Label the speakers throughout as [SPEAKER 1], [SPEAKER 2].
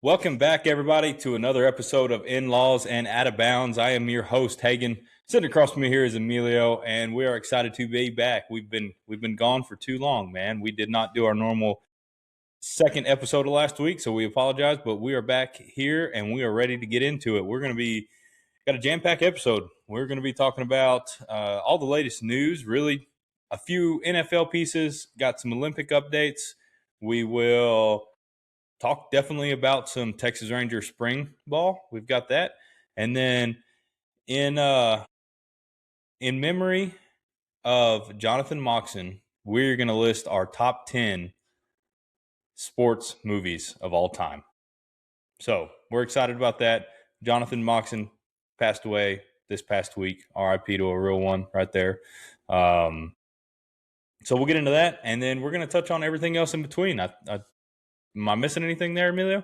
[SPEAKER 1] Welcome back, everybody, to another episode of In-Laws and Out of Bounds. I am your host, Hagen. Sitting across from me here is Emilio, and we are excited to be back. We've been gone for too long, man. We did not do our normal second episode of last week, so we apologize, but we are back here, and we are ready to get into it. We're going to be got a jam-packed episode. We're going to be talking about all the latest news, really a few NFL pieces, got some Olympic updates. We will talk definitely about some Texas Rangers spring ball. We've got that. And then in memory of Jonathan Moxon, we're going to list our top 10 sports movies of all time. So we're excited about that. Jonathan Moxon passed away this past week. RIP to a real one right there. So we'll get into that, and then we're going to touch on everything else in between. Am I missing anything there, Emilio?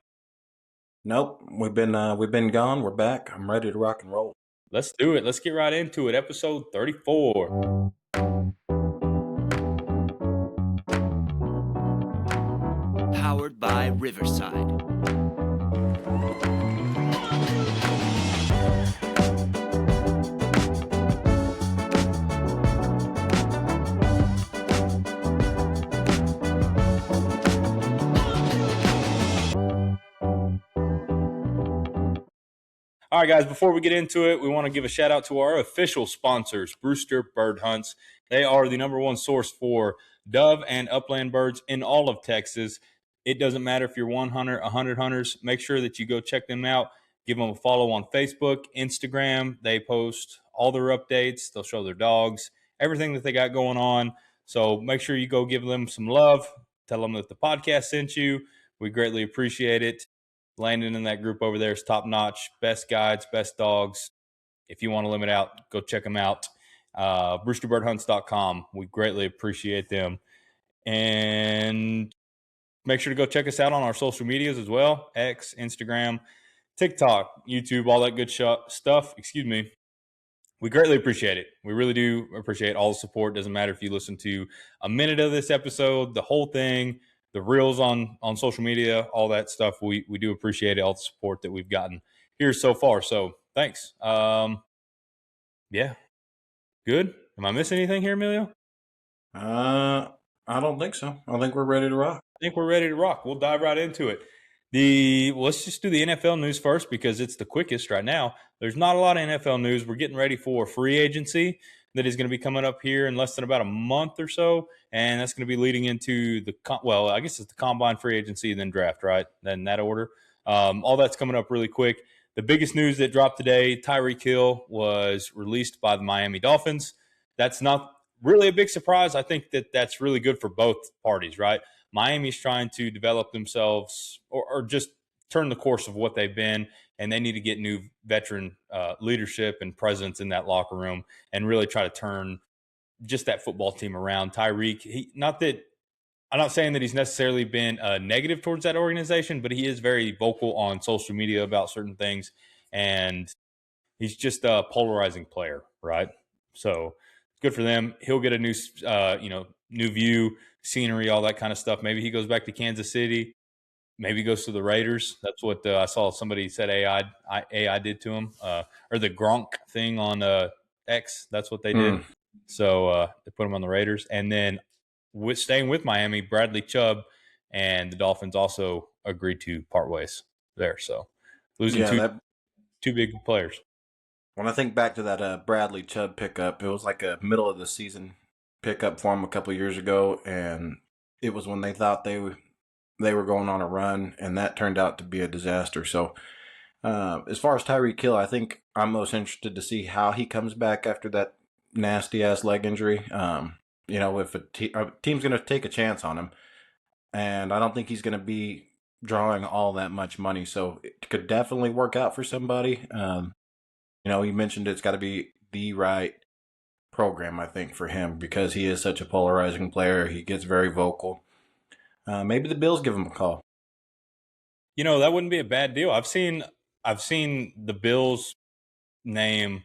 [SPEAKER 2] Nope, we've been gone. We're back. I'm ready to rock and roll.
[SPEAKER 1] Let's do it. Let's get right into it. Episode 34.
[SPEAKER 3] Powered by Riverside.
[SPEAKER 1] All right, guys, before we get into it, we want to give a shout out to our official sponsors, Brewster Bird Hunts. They are the number one source for dove and upland birds in all of Texas. It doesn't matter if you're 100, 100 hunters. Make sure that you go check them out. Give them a follow on Facebook, Instagram. They post all their updates. They'll show their dogs, everything that they got going on. So make sure you go give them some love. Tell them that the podcast sent you. We greatly appreciate it. Landon in that group over there is top notch. Best guides, best dogs. If you want to limit out, go check them out. BrewsterBirdHunts.com. We greatly appreciate them. And make sure to go check us out on our social medias as well. X, Instagram, TikTok, YouTube, all that good stuff. Excuse me. We greatly appreciate it. We really do appreciate all the support. Doesn't matter if you listen to a minute of this episode, the whole thing, the reels on social media, all that stuff. We do appreciate all the support that we've gotten here so far. So thanks. Yeah. Good. Am I missing anything here, Emilio?
[SPEAKER 2] I don't think so. I think we're ready to rock.
[SPEAKER 1] I think we're ready to rock. We'll dive right into it. Let's just do the NFL news first because it's the quickest right now. There's not a lot of NFL news. We're getting ready for free agency that is going to be coming up here in less than about a month or so, and that's going to be leading into I guess it's the combine, free agency, and then draft, right? Then that order. All that's coming up really quick. The biggest news that dropped today, Tyreek Hill was released by the Miami Dolphins. That's not really a big surprise. I think that's really good for both parties, right? Miami's trying to develop themselves or just turn the course of what they've been, and they need to get new veteran leadership and presence in that locker room and really try to turn just that football team around. Tyreek, I'm not saying that he's necessarily been negative towards that organization, but he is very vocal on social media about certain things, and he's just a polarizing player, right? So it's good for them. He'll get a new, new view, scenery, all that kind of stuff. Maybe he goes back to Kansas City. Maybe he goes to the Raiders. That's what I saw somebody said AI did to him, or the Gronk thing on X. That's what they did. So they put him on the Raiders. And then staying with Miami, Bradley Chubb and the Dolphins also agreed to part ways there. So losing two big players.
[SPEAKER 2] When I think back to that Bradley Chubb pickup, it was like a middle of the season pickup for him a couple of years ago, and it was when they thought they were going on a run, and that turned out to be a disaster. So as far as Tyreek Hill, I think I'm most interested to see how he comes back after that nasty-ass leg injury. If a team's going to take a chance on him, and I don't think he's going to be drawing all that much money, so it could definitely work out for somebody. You mentioned it's got to be the right program, I think, for him because he is such a polarizing player. He gets very vocal. Maybe the Bills give him a call.
[SPEAKER 1] That wouldn't be a bad deal. I've seen the Bills name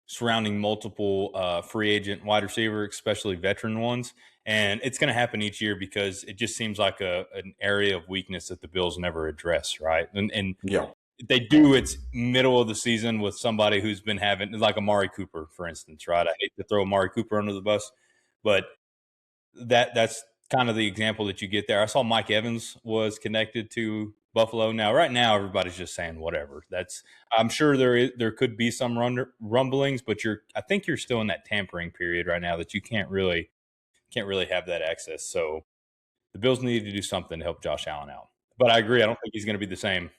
[SPEAKER 1] surrounding multiple free agent wide receiver, especially veteran ones, And it's going to happen each year because it just seems like an area of weakness that the Bills never address, right? And
[SPEAKER 2] Yeah.
[SPEAKER 1] they do, it's middle of the season with somebody who's been having, like Amari Cooper, for instance, right? I hate to throw Amari Cooper under the bus, but that's kind of the example that you get there. I saw Mike Evans was connected to Buffalo. Now, right now, everybody's just saying whatever. I'm sure there could be some rumblings, but I think you're still in that tampering period right now that you can't really have that access. So the Bills need to do something to help Josh Allen out. But I agree. I don't think he's going to be the same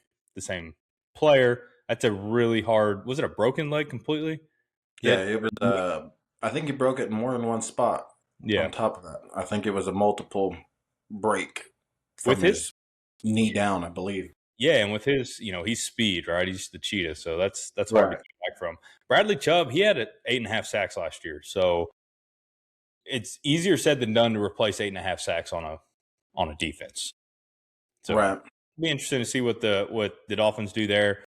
[SPEAKER 1] player. That's a really hard. Was it a broken leg completely?
[SPEAKER 2] Yeah, it was. I think he broke it in more than one spot.
[SPEAKER 1] Yeah.
[SPEAKER 2] On top of that, I think it was a multiple break from
[SPEAKER 1] With his
[SPEAKER 2] knee down, I believe.
[SPEAKER 1] Yeah, and with his, he's speed, right? He's the cheetah, so that's hard to
[SPEAKER 2] Right.
[SPEAKER 1] get back from. Bradley Chubb, he had 8.5 sacks last year, so it's easier said than done to replace 8.5 sacks on a defense. So
[SPEAKER 2] Right.
[SPEAKER 1] it'll be interesting to see what the Dolphins do there.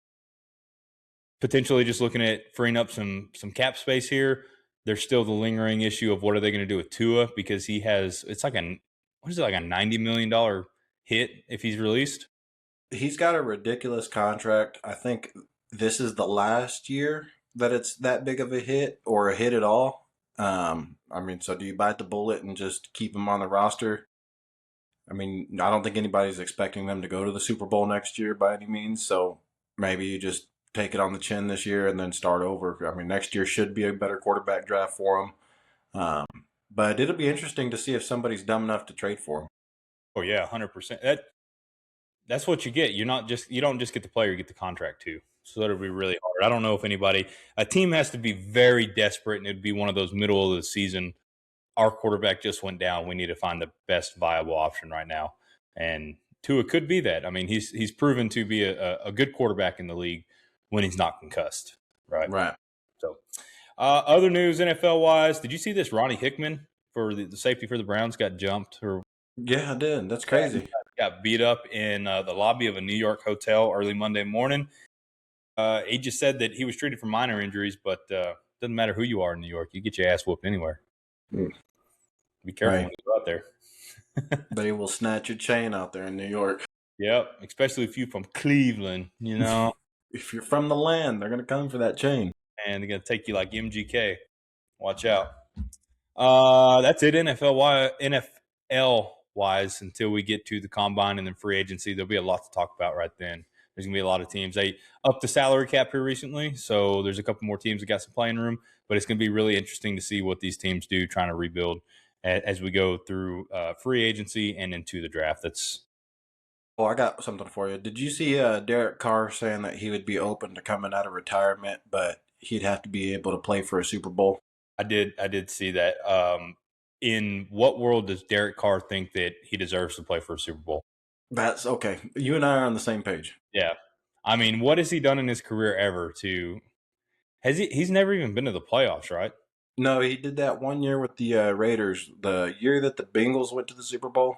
[SPEAKER 1] Potentially just looking at freeing up some cap space here. There's still the lingering issue of what are they going to do with Tua, because it's like a $90 million hit if he's released.
[SPEAKER 2] He's got a ridiculous contract. I think this is the last year that it's that big of a hit or a hit at all. So do you bite the bullet and just keep him on the roster? I mean, I don't think anybody's expecting them to go to the Super Bowl next year by any means. So maybe you just take it on the chin this year and then start over. I mean, next year should be a better quarterback draft for him. But it'll be interesting to see if somebody's dumb enough to trade for him.
[SPEAKER 1] Oh yeah, 100%. That's what you get. You don't just get the player, you get the contract too. So that'll be really hard. I don't know if a team has to be very desperate, and it'd be one of those middle of the season. Our quarterback just went down. We need to find the best viable option right now. And Tua could be that. I mean, he's proven to be a good quarterback in the league when he's not concussed. Right.
[SPEAKER 2] Right.
[SPEAKER 1] So other news NFL wise, did you see this? Ronnie Hickman for the safety for the Browns got jumped
[SPEAKER 2] Yeah, I did. That's crazy.
[SPEAKER 1] Got beat up in the lobby of a New York hotel early Monday morning. He just said that he was treated for minor injuries, but doesn't matter who you are in New York. You get your ass whooped anywhere. Be careful when you go out there.
[SPEAKER 2] They will snatch your chain out there in New York.
[SPEAKER 1] Yep, especially if you're from Cleveland,
[SPEAKER 2] If you're from the land, they're going to come for that chain.
[SPEAKER 1] And they're going to take you like MGK. Watch out. That's it, NFL-wise, until we get to the combine and then free agency. There'll be a lot to talk about right then. There's going to be a lot of teams. They upped the salary cap here recently, so there's a couple more teams that got some playing room. But it's going to be really interesting to see what these teams do trying to rebuild as we go through free agency and into the draft.
[SPEAKER 2] Oh, I got something for you. Did you see Derek Carr saying that he would be open to coming out of retirement, but he'd have to be able to play for a Super Bowl?
[SPEAKER 1] I did see that. In what world does Derek Carr think that he deserves to play for a Super Bowl?
[SPEAKER 2] That's okay. You and I are on the same page.
[SPEAKER 1] Yeah. I mean, what has he done in his career ever he's never even been to the playoffs, right?
[SPEAKER 2] No, he did that one year with the Raiders, the year that the Bengals went to the Super Bowl.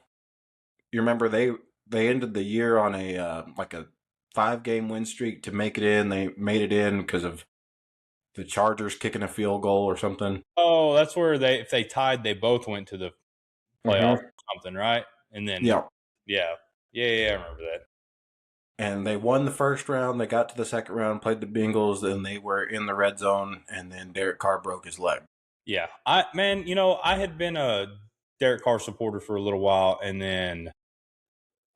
[SPEAKER 2] You remember they ended the year on a 5-game win streak to make it in. They made it in because of the Chargers kicking a field goal or something.
[SPEAKER 1] Oh, that's where if they tied, they both went to the playoff or something, right? And then yeah, I remember that.
[SPEAKER 2] And they won the first round. They got to the second round, played the Bengals, and they were in the red zone. And then Derek Carr broke his leg.
[SPEAKER 1] Yeah, I had been a Derek Carr supporter for a little while, and then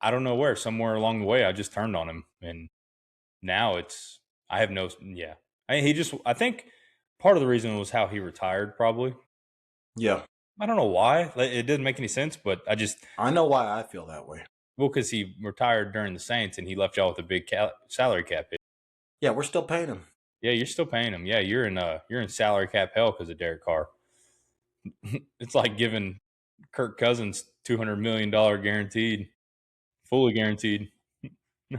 [SPEAKER 1] I don't know somewhere along the way, I just turned on him, and now I have no. Yeah, I think part of the reason was how he retired, probably.
[SPEAKER 2] Yeah.
[SPEAKER 1] I don't know why. It didn't make any sense, but
[SPEAKER 2] I know why I feel that way.
[SPEAKER 1] Well, because he retired during the Saints and he left y'all with a big salary cap hit.
[SPEAKER 2] Yeah, we're still paying him.
[SPEAKER 1] Yeah, you're still paying him. Yeah, you're in salary cap hell because of Derek Carr. It's like giving Kirk Cousins $200 million guaranteed, fully guaranteed.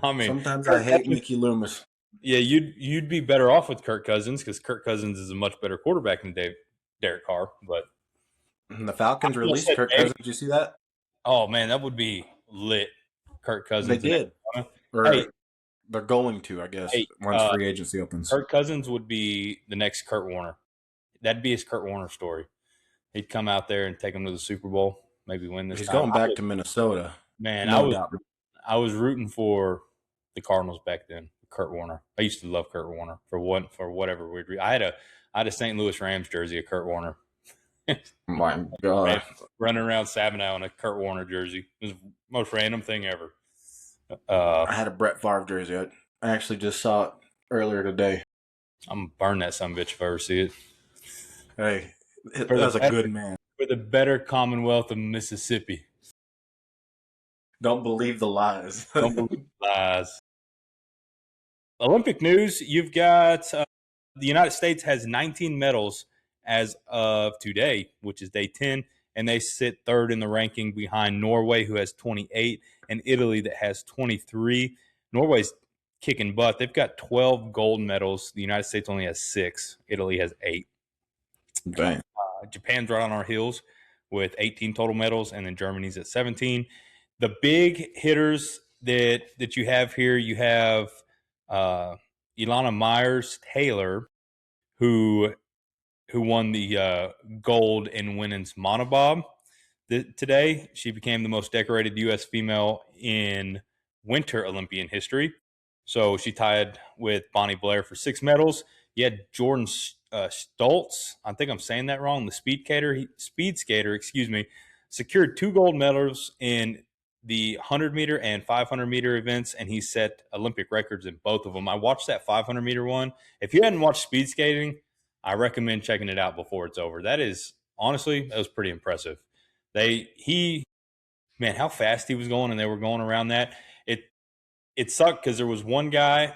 [SPEAKER 1] I mean,
[SPEAKER 2] sometimes I hate Mickey Loomis.
[SPEAKER 1] Yeah, you'd be better off with Kirk Cousins because Kirk Cousins is a much better quarterback than Derek Carr. But
[SPEAKER 2] the Falcons released Kirk Cousins. Did you see that?
[SPEAKER 1] Oh man, that would be lit. Kirk Cousins.
[SPEAKER 2] They did. They're going to, I guess, once free agency opens.
[SPEAKER 1] Kirk Cousins would be the next Kurt Warner. That'd be his Kurt Warner story. he'd come out there and take them to the Super Bowl, maybe win this
[SPEAKER 2] He's
[SPEAKER 1] time.
[SPEAKER 2] going back to Minnesota.
[SPEAKER 1] Man,
[SPEAKER 2] No doubt.
[SPEAKER 1] I was rooting for the Cardinals back then. Kurt Warner. I used to love Kurt Warner for whatever weird reason. I had a St. Louis Rams jersey of Kurt Warner.
[SPEAKER 2] My God.
[SPEAKER 1] Running around Sabinow in a Kurt Warner jersey. It was the most random thing ever.
[SPEAKER 2] I had a Brett Favre jersey. I actually just saw it earlier today.
[SPEAKER 1] I'm going to burn that son of a bitch if I ever see it.
[SPEAKER 2] Hey, that was a good man.
[SPEAKER 1] For the better Commonwealth of Mississippi.
[SPEAKER 2] Don't believe the lies.
[SPEAKER 1] Don't believe the lies. Olympic news, you've got the United States has 19 medals as of today, which is day 10, and they sit third in the ranking behind Norway, who has 28, and Italy that has 23. Norway's kicking butt. They've got 12 gold medals. The United States only has 6. Italy has 8.
[SPEAKER 2] Dang.
[SPEAKER 1] Japan's right on our heels with 18 total medals, and then Germany's at 17. The big hitters that you have here, you have Ilana Myers-Taylor, who won the gold in women's monobob today. She became the most decorated U.S. female in Winter Olympian history. So she tied with Bonnie Blair for 6 medals. You had Jordan Stoltz, I think I'm saying that wrong, the speed skater, secured 2 gold medals in the 100-meter and 500-meter events, and he set Olympic records in both of them. I watched that 500-meter one. If you hadn't watched speed skating, I recommend checking it out before it's over. That was pretty impressive. How fast he was going, and they were going around that. It sucked because there was one guy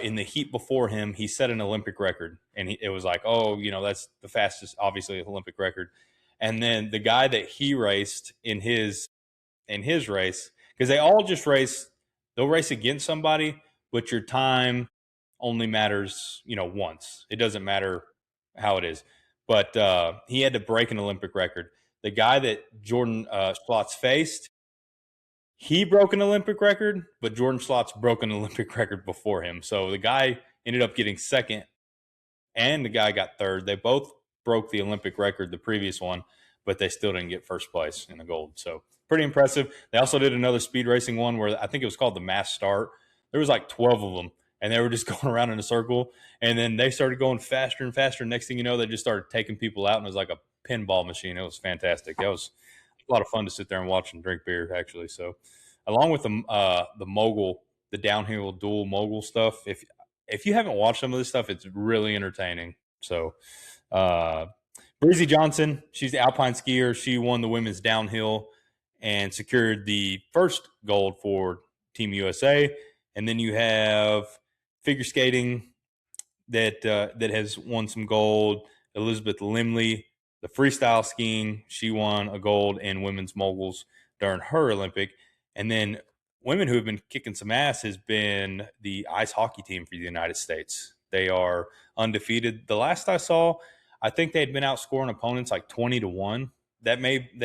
[SPEAKER 1] in the heat before him. He set an Olympic record, and it was like, that's the fastest, obviously, Olympic record. And then the guy that he raced in his race, because they all just they'll race against somebody, but your time only matters, once. It doesn't matter how it is. But he had to break an Olympic record. The guy that Jordan Slotz faced, he broke an Olympic record, but Jordan Slotz broke an Olympic record before him. So the guy ended up getting second, and the guy got third. They both broke the Olympic record, the previous one, but they still didn't get first place in the gold. So pretty impressive. They also did another speed racing one where I think it was called the mass start. There was like 12 of them, and they were just going around in a circle. And then they started going faster and faster. Next thing you know, they just started taking people out, and it was like a pinball machine. It was fantastic. That was a lot of fun to sit there and watch and drink beer, actually. So along with the mogul, the downhill dual mogul stuff, if you haven't watched some of this stuff, it's really entertaining. So Breezy Johnson, she's the alpine skier. She won the women's downhill and secured the first gold for Team USA. And then you have figure skating that has won some gold. Elizabeth Limley, the freestyle skiing, she won a gold in women's moguls during her Olympic. And then women who have been kicking some ass has been the ice hockey team for the United States. They are undefeated. The last I saw, I think they'd been outscoring opponents like 20-1. They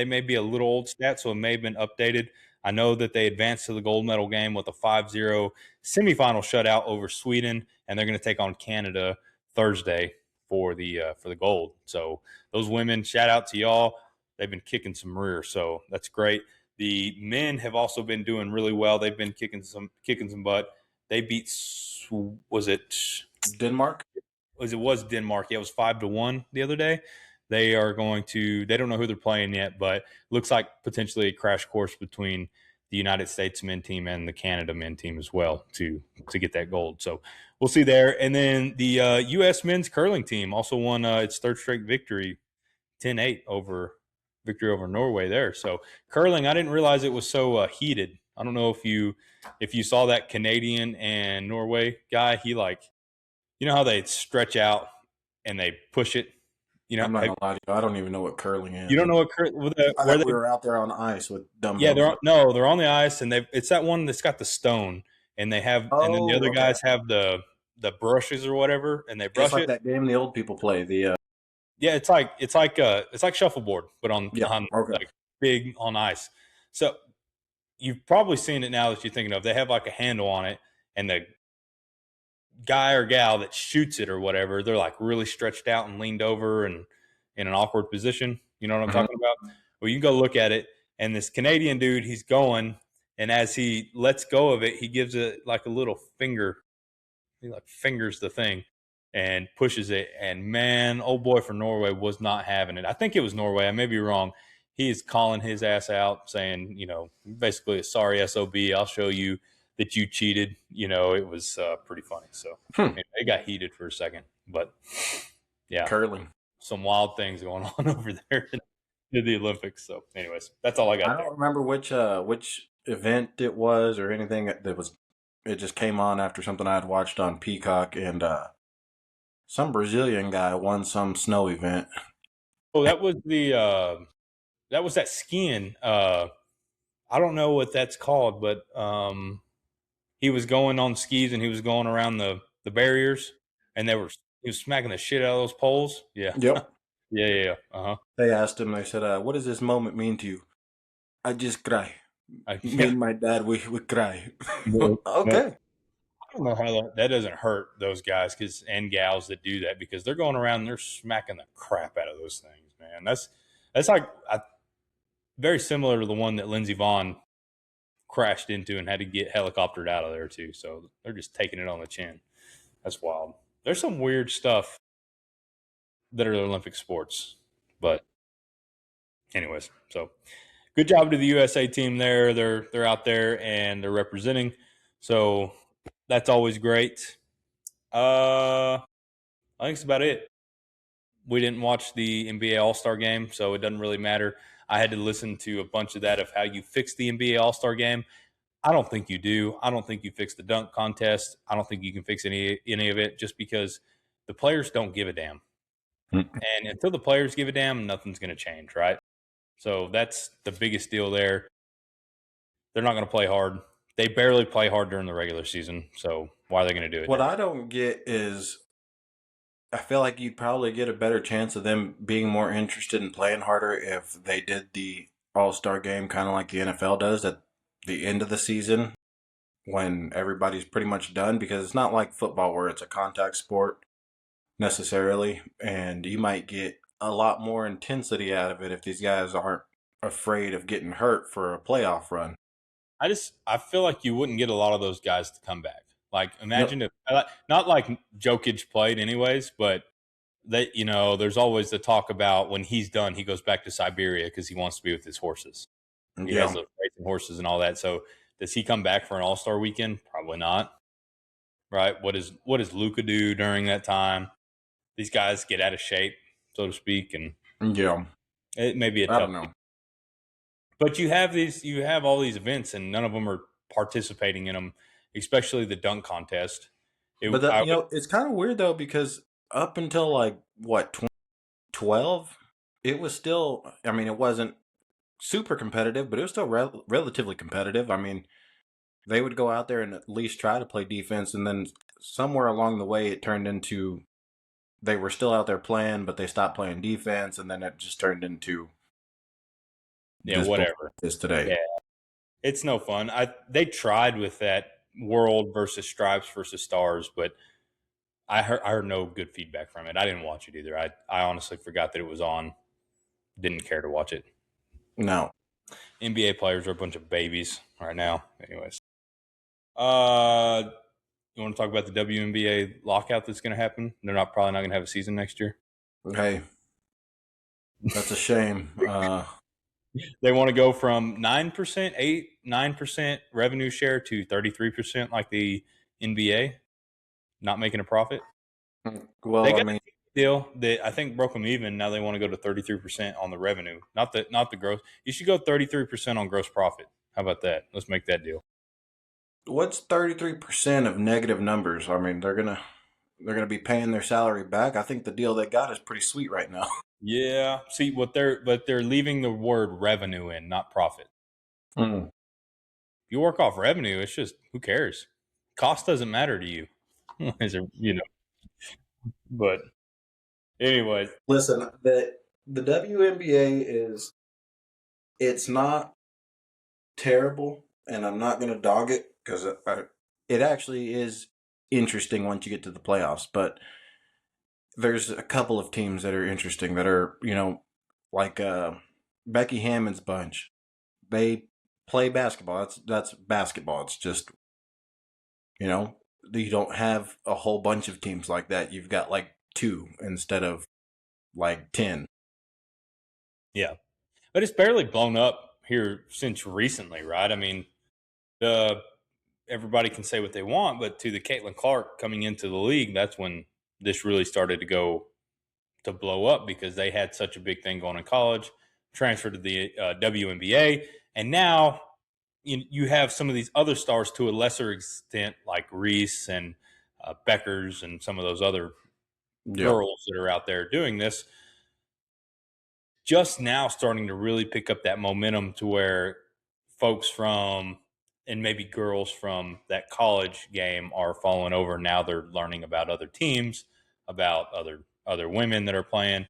[SPEAKER 1] may be a little old stat, so it may have been updated. I know that they advanced to the gold medal game with a 5-0 semifinal shutout over Sweden, and they're going to take on Canada Thursday for the gold. So those women, shout out to y'all. They've been kicking some rear, so that's great. The men have also been doing really well. They've been kicking some butt. They beat, was it
[SPEAKER 2] Denmark?
[SPEAKER 1] It was Denmark. Yeah, it was 5-1 the other day. They don't know who they're playing yet, but looks like potentially a crash course between the United States men team and the Canada men team as well to get that gold. So we'll see there. And then the U.S. men's curling team also won its third straight victory, 10-8 victory over Norway there. So curling, I didn't realize it was so heated. I don't know if you saw that Canadian and Norway guy. He how they stretch out and they push it.
[SPEAKER 2] I'm not gonna lie to you. I don't even know what curling is.
[SPEAKER 1] You don't know what
[SPEAKER 2] I thought we were out there on ice with dumbbells.
[SPEAKER 1] Yeah, they're on the ice, and it's that one that's got the stone, and they have, and then the other guys have the brushes or whatever, and they brush
[SPEAKER 2] it's like
[SPEAKER 1] it.
[SPEAKER 2] That game the old people play.
[SPEAKER 1] Yeah, it's like shuffleboard, but on like big on ice. So you've probably seen it now that you're thinking of. They have like a handle on it, and the guy or gal that shoots it or whatever, they're like really stretched out and leaned over and in an awkward position. You know what I'm
[SPEAKER 2] Mhm.
[SPEAKER 1] talking about? Well, you can go look at it, and this Canadian dude, he's going, and as he lets go of it, he gives it like a little finger. He like fingers the thing and pushes it. And man, old boy from Norway was not having it. I think it was Norway. I may be wrong. He is calling his ass out, saying, basically, sorry, SOB. I'll show you that you cheated. It was pretty funny. So it got heated for a second, but yeah,
[SPEAKER 2] Curling.
[SPEAKER 1] some wild things going on over there in the Olympics. So, anyways, that's all I
[SPEAKER 2] I
[SPEAKER 1] got there.
[SPEAKER 2] don't remember which event it was or anything that was. It just came on after something I had watched on Peacock, and some Brazilian guy won some snow event.
[SPEAKER 1] Oh, that was that skiing. I don't know what that's called, but he was going on skis and he was going around the barriers, and he was smacking the shit out of those poles. Yeah,
[SPEAKER 2] Yep.
[SPEAKER 1] yeah. Uh-huh.
[SPEAKER 2] They asked him. They said, "What does this moment mean to you?" I just cry. Me
[SPEAKER 1] Yeah.
[SPEAKER 2] and my dad, we cry.
[SPEAKER 1] No, no,
[SPEAKER 2] Okay.
[SPEAKER 1] I don't know how that doesn't hurt those guys and gals that do that, because they're going around and they're smacking the crap out of those things, man. That's like very similar to the one that Lindsey Vaughn crashed into and had to get helicoptered out of there too. So they're just taking it on the chin. That's wild. There's some weird stuff that are Olympic sports, but anyways, so good job to the USA team there. They're out there and they're representing. So that's always great. I think that's about it. We didn't watch the NBA All-Star game, so it doesn't really matter. I had to listen to a bunch of that of how you fix the NBA All-Star game. I don't think you do. I don't think you fix the dunk contest. I don't think you can fix any of it, just because the players don't give a damn. And until the players give a damn, nothing's going to change, right? So that's the biggest deal there. They're not going to play hard. They barely play hard during the regular season. So why are they going to do it
[SPEAKER 2] What
[SPEAKER 1] now?
[SPEAKER 2] I don't get is, I feel like you'd probably get a better chance of them being more interested in playing harder if they did the All-Star game kind of like the NFL does at the end of the season when everybody's pretty much done, because it's not like football where it's a contact sport necessarily, and you might get a lot more intensity out of it if these guys aren't afraid of getting hurt for a playoff run.
[SPEAKER 1] I feel like you wouldn't get a lot of those guys to come back. Like,
[SPEAKER 2] Yep.
[SPEAKER 1] imagine if, not like Jokic played anyways, but there's always the talk about when he's done, he goes back to Siberia because he wants to be with his horses. He has
[SPEAKER 2] Yeah.
[SPEAKER 1] those racing horses and all that. So does he come back for an All-Star weekend? Probably not. Right? What does Luca do during that time? These guys get out of shape, so to speak, and
[SPEAKER 2] Yeah.
[SPEAKER 1] it may be a
[SPEAKER 2] I don't
[SPEAKER 1] tough.
[SPEAKER 2] know.
[SPEAKER 1] But you have all these events, and none of them are participating in them, especially the dunk contest.
[SPEAKER 2] But it's kind of weird though, because up until like what 2012, it was still. I mean, it wasn't super competitive, but it was still relatively competitive. I mean, they would go out there and at least try to play defense, and then somewhere along the way, it turned into they were still out there playing, but they stopped playing defense, and then it just turned into this
[SPEAKER 1] whatever.
[SPEAKER 2] is today.
[SPEAKER 1] Yeah, it's no fun. They tried with that world versus stripes versus stars, but I heard no good feedback from it. I didn't watch it either. I honestly forgot that it was on. Didn't care to watch it.
[SPEAKER 2] No.
[SPEAKER 1] NBA players are a bunch of babies right now. Anyways, you want to talk about the WNBA lockout that's going to happen? They're probably not going to have a season next year.
[SPEAKER 2] Hey, that's a shame.
[SPEAKER 1] They want to go from 9% revenue share to 33% like the NBA, not making a profit. They
[SPEAKER 2] Well, I
[SPEAKER 1] got
[SPEAKER 2] mean,
[SPEAKER 1] a deal that I think broke them even. Now they want to go to 33% on the revenue, not the gross. You should go 33% on gross profit. How about that? Let's make that deal.
[SPEAKER 2] what's 33% of negative numbers? I mean, they're gonna be paying their salary back. I think the deal they got is pretty sweet right now.
[SPEAKER 1] Yeah. See but they're leaving the word revenue in, not profit.
[SPEAKER 2] Mm.
[SPEAKER 1] You work off revenue. It's just, who cares? Cost doesn't matter to you. But anyways,
[SPEAKER 2] Listen, the WNBA it's not terrible, and I'm not gonna dog it because it actually is interesting once you get to the playoffs. But there's a couple of teams that are interesting that are like Becky Hammond's bunch. They play basketball. That's basketball. It's just, you know, you don't have a whole bunch of teams like that. You've got like 2 instead of like 10.
[SPEAKER 1] Yeah. But it's barely blown up here since recently, right? I mean, the everybody can say what they want, but to the Caitlin Clark coming into the league, that's when this really started to blow up because they had such a big thing going in college, transferred to the WNBA, and now you have some of these other stars to a lesser extent, like Reese and Beckers and some of those other
[SPEAKER 2] Yep.
[SPEAKER 1] girls that are out there doing this, just now starting to really pick up that momentum to where folks from and maybe girls from that college game are falling over. Now they're learning about other teams, about other women that are playing.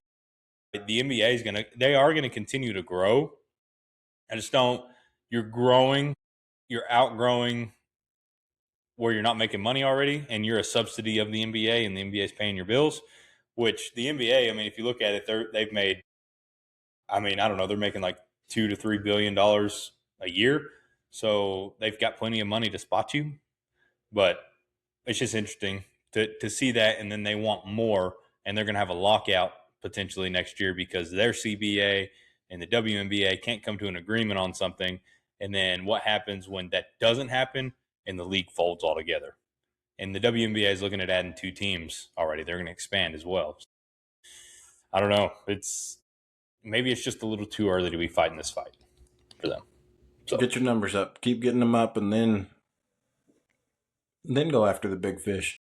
[SPEAKER 1] The NBA is they are gonna continue to grow. I just don't. You're growing, you're outgrowing where you're not making money already, and you're a subsidy of the NBA, and the NBA is paying your bills. Which the NBA, I mean, if you look at it, they've made. I mean, I don't know, they're making like $2 to $3 billion a year, so they've got plenty of money to spot you. But it's just interesting to see that, and then they want more, and they're going to have a lockout potentially next year because their CBA and the WNBA can't come to an agreement on something. And then what happens when that doesn't happen and the league folds altogether? And the WNBA is looking at adding 2 teams already. They're going to expand as well. I don't know. Maybe it's just a little too early to be fighting this fight for them. So
[SPEAKER 2] Get your numbers up. Keep getting them up, and then go after the big fish.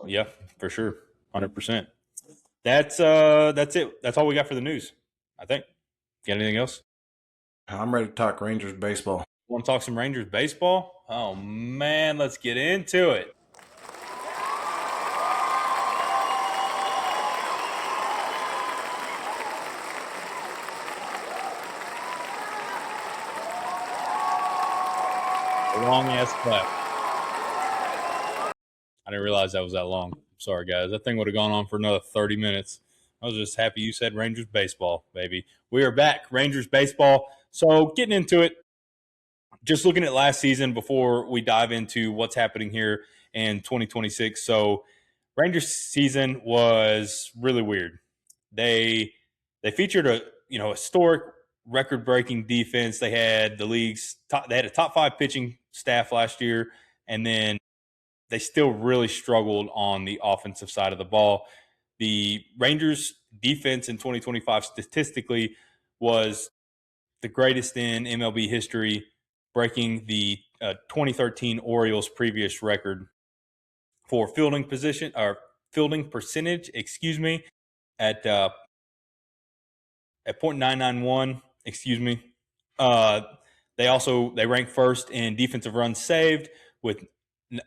[SPEAKER 1] yeah, for sure, 100%. That's it. That's all we got for the news, I think. Got anything else?
[SPEAKER 2] I'm ready to talk Rangers baseball.
[SPEAKER 1] Want to talk some Rangers baseball? Oh man, let's get into it. Long ass clap. I didn't realize that was that long. Sorry, guys. That thing would have gone on for another 30 minutes. I was just happy you said Rangers baseball, baby. We are back, Rangers baseball. So getting into it, just looking at last season before we dive into what's happening here in 2026. So Rangers season was really weird. They featured a historic record breaking defense. They had they had a top 5 pitching staff last year, and then they still really struggled on the offensive side of the ball. The Rangers defense in 2025 statistically was the greatest in MLB history, breaking the 2013 Orioles previous record for fielding percentage, at at .991, they ranked first in defensive runs saved with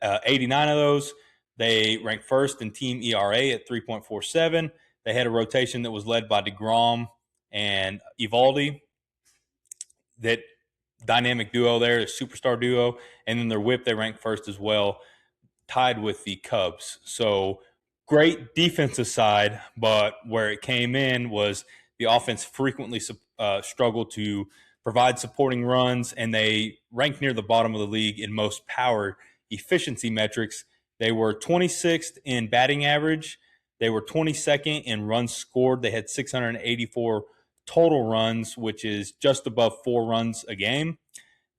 [SPEAKER 1] 89 of those. They ranked first in team ERA at 3.47. They had a rotation that was led by DeGrom and Evaldi. That dynamic duo there, the superstar duo. And then their whip, they ranked first as well, tied with the Cubs. So great defensive side, but where it came in was the offense frequently struggled to provide supporting runs, and they ranked near the bottom of the league in most power efficiency metrics. They were 26th in batting average. They were 22nd in runs scored. They had 684 total runs, which is just above 4 runs a game.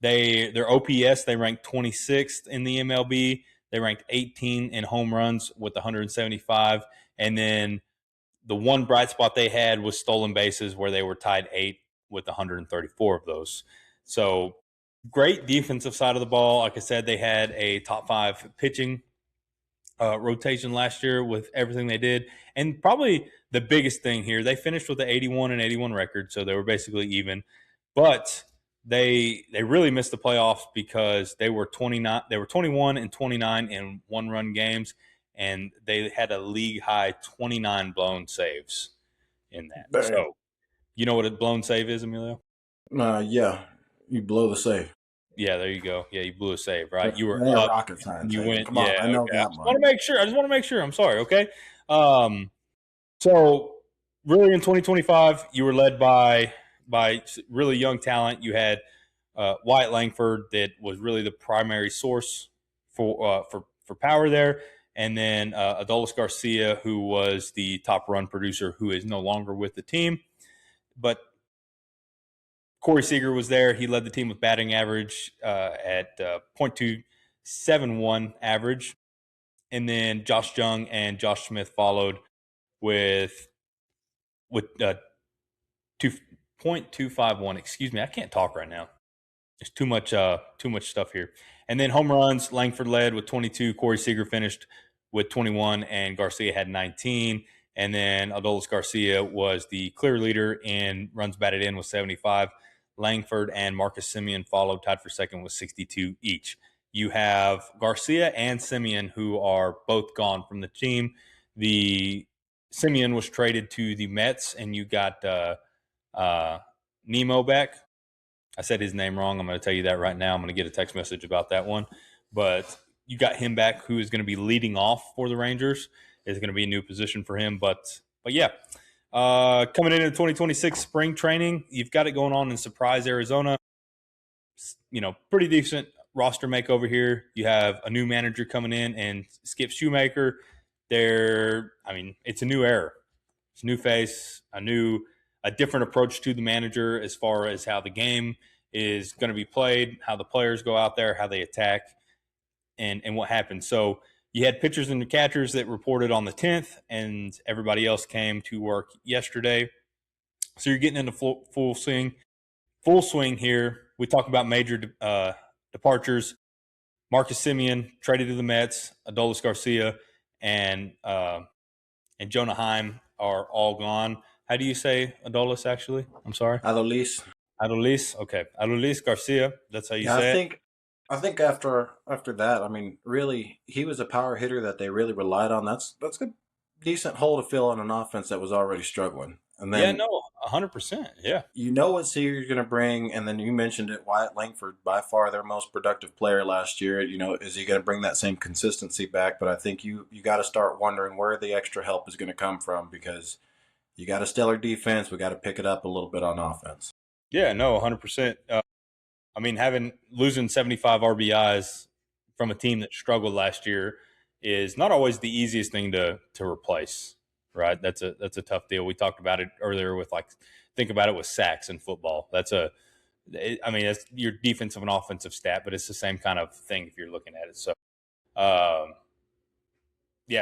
[SPEAKER 1] Their OPS, they ranked 26th in the MLB. They ranked 18 in home runs with 175. And then the one bright spot they had was stolen bases, where they were tied 8 with 134 of those. So great defensive side of the ball. Like I said, they had a top 5 pitching rotation last year with everything they did. And probably the biggest thing here, they finished with the 81-81 record, so they were basically even. But they really missed the playoffs because they were 21-29 in 1-run games, and they had a league high 29 blown saves in that.
[SPEAKER 2] Bang.
[SPEAKER 1] So you know what a blown save is, Emilio?
[SPEAKER 2] Yeah, you blow the save.
[SPEAKER 1] Yeah, there you go. Yeah, you blew a save, right? You were
[SPEAKER 2] up.
[SPEAKER 1] up.
[SPEAKER 2] Rocket science.
[SPEAKER 1] You went.
[SPEAKER 2] Come on,
[SPEAKER 1] Yeah,
[SPEAKER 2] I know
[SPEAKER 1] okay.
[SPEAKER 2] that
[SPEAKER 1] I just want to make sure. I'm sorry. Okay. So really in 2025, you were led by really young talent. You had Wyatt Langford that was really the primary source for power there, and then Adolis Garcia, who was the top run producer, who is no longer with the team. But Corey Seager was there. He led the team with batting average at .271 average, and then Josh Jung and Josh Smith followed with 2.251. Excuse me, I can't talk right now. There's too much stuff here. And then home runs, Langford led with 22. Corey Seager finished with 21, and Garcia had 19. And then Adolis Garcia was the clear leader in runs batted in with 75. Langford and Marcus Semien followed, tied for second with 62 each. You have Garcia and Semien, who are both gone from the team. The Semien was traded to the Mets, and you got Nemo back. I said his name wrong. I'm going to tell you that right now. I'm going to get a text message about that one. But you got him back, who is going to be leading off for the Rangers. It's going to be a new position for him. But yeah, coming into 2026 spring training, you've got it going on in Surprise, Arizona. Pretty decent roster makeover here. You have a new manager coming in, and Skip Shoemaker. It's a new era. It's a new face, a different approach to the manager as far as how the game is going to be played, how the players go out there, how they attack, and what happens. So you had pitchers and catchers that reported on the 10th, and everybody else came to work yesterday. So you're getting into full swing here. We talk about major departures. Marcus Semien traded to the Mets, Adolis Garcia, and Jonah Heim are all gone. How do you say Adolis, actually? I'm sorry.
[SPEAKER 2] Adolis.
[SPEAKER 1] Okay. Adolis Garcia. That's how you say it.
[SPEAKER 2] I think after that, really, he was a power hitter that they really relied on. That's a decent hole to fill on an offense that was already struggling. And then
[SPEAKER 1] 100%. Yeah.
[SPEAKER 2] You know what Seager you're going to bring, and then you mentioned it, Wyatt Langford, by far their most productive player last year. Is he going to bring that same consistency back? But I think you got to start wondering where the extra help is going to come from, because you got a stellar defense. We got to pick it up a little bit on offense.
[SPEAKER 1] Yeah, no, 100%. Losing 75 RBIs from a team that struggled last year is not always the easiest thing to replace. Right, that's a tough deal. We talked about it earlier with think about it with sacks in football. It's your defensive and offensive stat, but it's the same kind of thing if you're looking at it. So,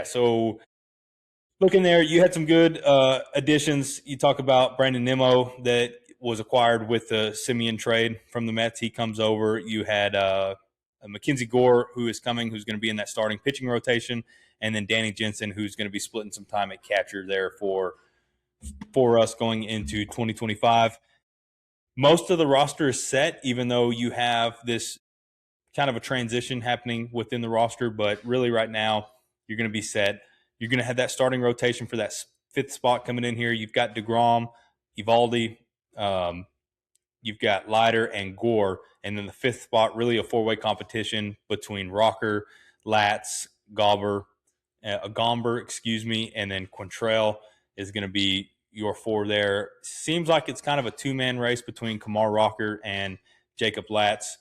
[SPEAKER 1] So looking there, you had some good additions. You talk about Brandon Nimmo that was acquired with the Semien trade from the Mets. He comes over. You had Mackenzie Gore, who's going to be in that starting pitching rotation. And then Danny Jensen, who's going to be splitting some time at catcher there for us going into 2025. Most of the roster is set, even though you have this kind of a transition happening within the roster. But really right now, you're going to be set. You're going to have that starting rotation for that fifth spot coming in here. You've got DeGrom, Evaldi, you've got Leiter and Gore. And then the fifth spot, really a four-way competition between Rocker, Latz, Gomber, and then Quantrell is going to be your four there. Seems like it's kind of a two-man race between Kamar Rocker and Jacob Latz.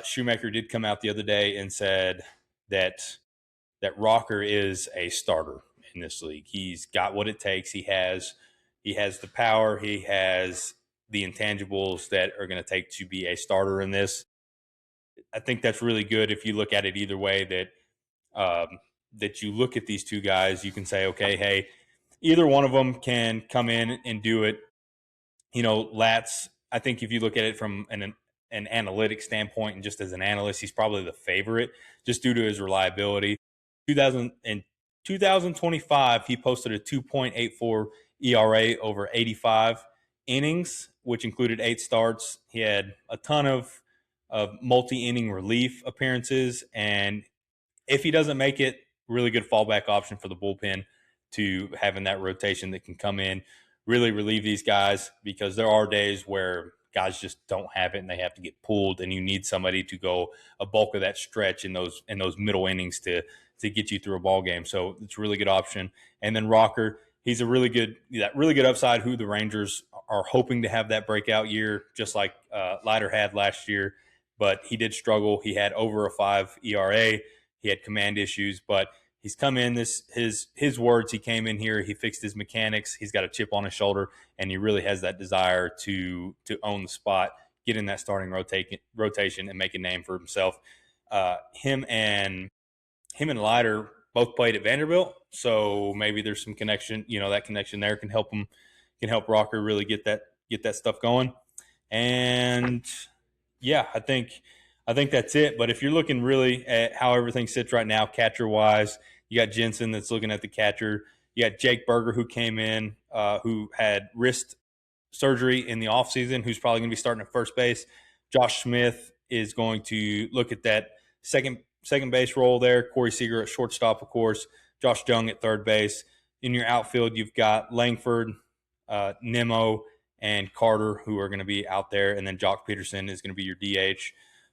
[SPEAKER 1] Shoemaker did come out the other day and said that Rocker is a starter in this league. He's got what it takes. He has the power. He has the intangibles that are going to take to be a starter in this. I think that's really good if you look at it either way, that you look at these two guys, you can say, okay, hey, either one of them can come in and do it. Latz, I think if you look at it from an analytic standpoint and just as an analyst, he's probably the favorite just due to his reliability. 2025, he posted a 2.84 ERA over 85 innings, which included 8 starts. He had a ton of multi-inning relief appearances, and if he doesn't make it, really good fallback option for the bullpen to having that rotation that can come in, really relieve these guys, because there are days where guys just don't have it and they have to get pulled, and you need somebody to go a bulk of that stretch in those middle innings to get you through a ball game. So it's a really good option. And then Rocker, he's a really good upside who the Rangers are hoping to have that breakout year, just like Leiter had last year. But he did struggle. He had over a 5 ERA. He had command issues, but he's come in his words. He came in here. He fixed his mechanics. He's got a chip on his shoulder, and he really has that desire to own the spot, get in that starting rotation, and make a name for himself. Him and Leiter both played at Vanderbilt, so maybe there's some connection. That connection there can help Rocker really get that stuff going. And yeah, I think that's it. But if you're looking really at how everything sits right now, catcher wise, you got Jensen that's looking at the catcher. You got Jake Berger who came in, who had wrist surgery in the offseason, who's probably going to be starting at first base. Josh Smith is going to look at that second base role there. Corey Seager at shortstop, of course. Josh Jung at third base. In your outfield, you've got Langford, Nemo, and Carter, who are going to be out there. And then Jock Peterson is going to be your DH.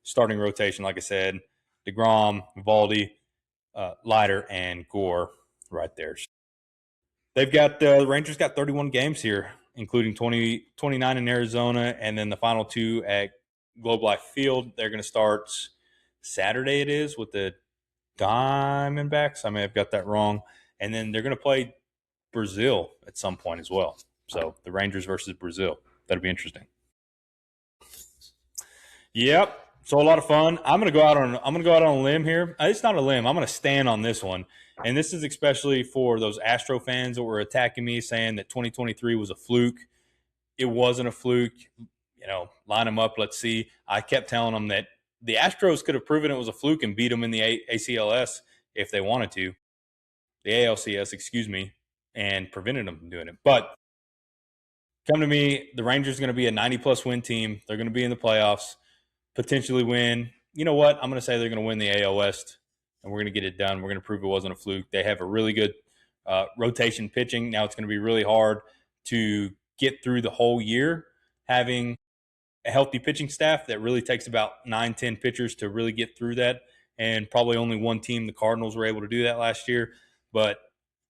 [SPEAKER 1] Starting rotation, like I said, DeGrom, Valdi, Leiter, and Gore right there. They've got the Rangers got 31 games here, including 29 in Arizona, and then the final 2 at Globe Life Field. They're going to start Saturday, it is, with the Diamondbacks. I may have got that wrong. And then they're going to play Brazil at some point as well. So the Rangers versus Brazil. That'll be interesting. Yep. So a lot of fun. I'm going to go out on a limb here. It's not a limb. I'm going to stand on this one. And this is especially for those Astro fans that were attacking me saying that 2023 was a fluke. It wasn't a fluke. Line them up. Let's see. I kept telling them that the Astros could have proven it was a fluke and beat them in the ACLS if they wanted to. The ALCS, excuse me, and prevented them from doing it. But come to me, the Rangers are going to be a 90-plus win team. They're going to be in the playoffs, potentially win. You know what? I'm going to say they're going to win the AL West, and we're going to get it done. We're going to prove it wasn't a fluke. They have a really good rotation pitching. Now it's going to be really hard to get through the whole year having a healthy pitching staff. That really takes about 9-10 pitchers to really get through that, and probably only one team, the Cardinals, were able to do that last year. But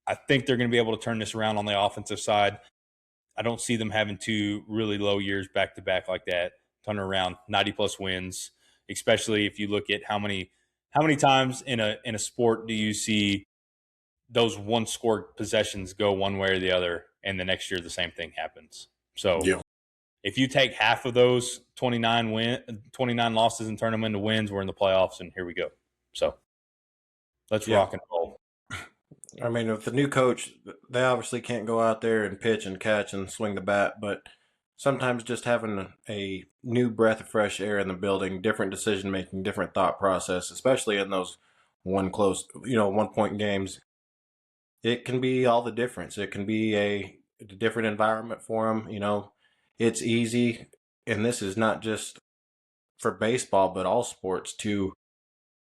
[SPEAKER 1] I think they're going to be able to turn this around on the offensive side. I don't see them having 2 really low years back-to-back like that, turn around 90-plus wins, especially if you look at how many times in a sport do you see those one-score possessions go one way or the other, and the next year the same thing happens. So yeah. If you take half of those 29 losses and turn them into wins, we're in the playoffs, and here we go. So let's rock and roll.
[SPEAKER 2] I mean, with the new coach, they obviously can't go out there and pitch and catch and swing the bat, but sometimes just having a new breath of fresh air in the building, different decision-making, different thought process, especially in those one-point games, it can be all the difference. It can be a different environment for them. It's easy, and this is not just for baseball, but all sports, to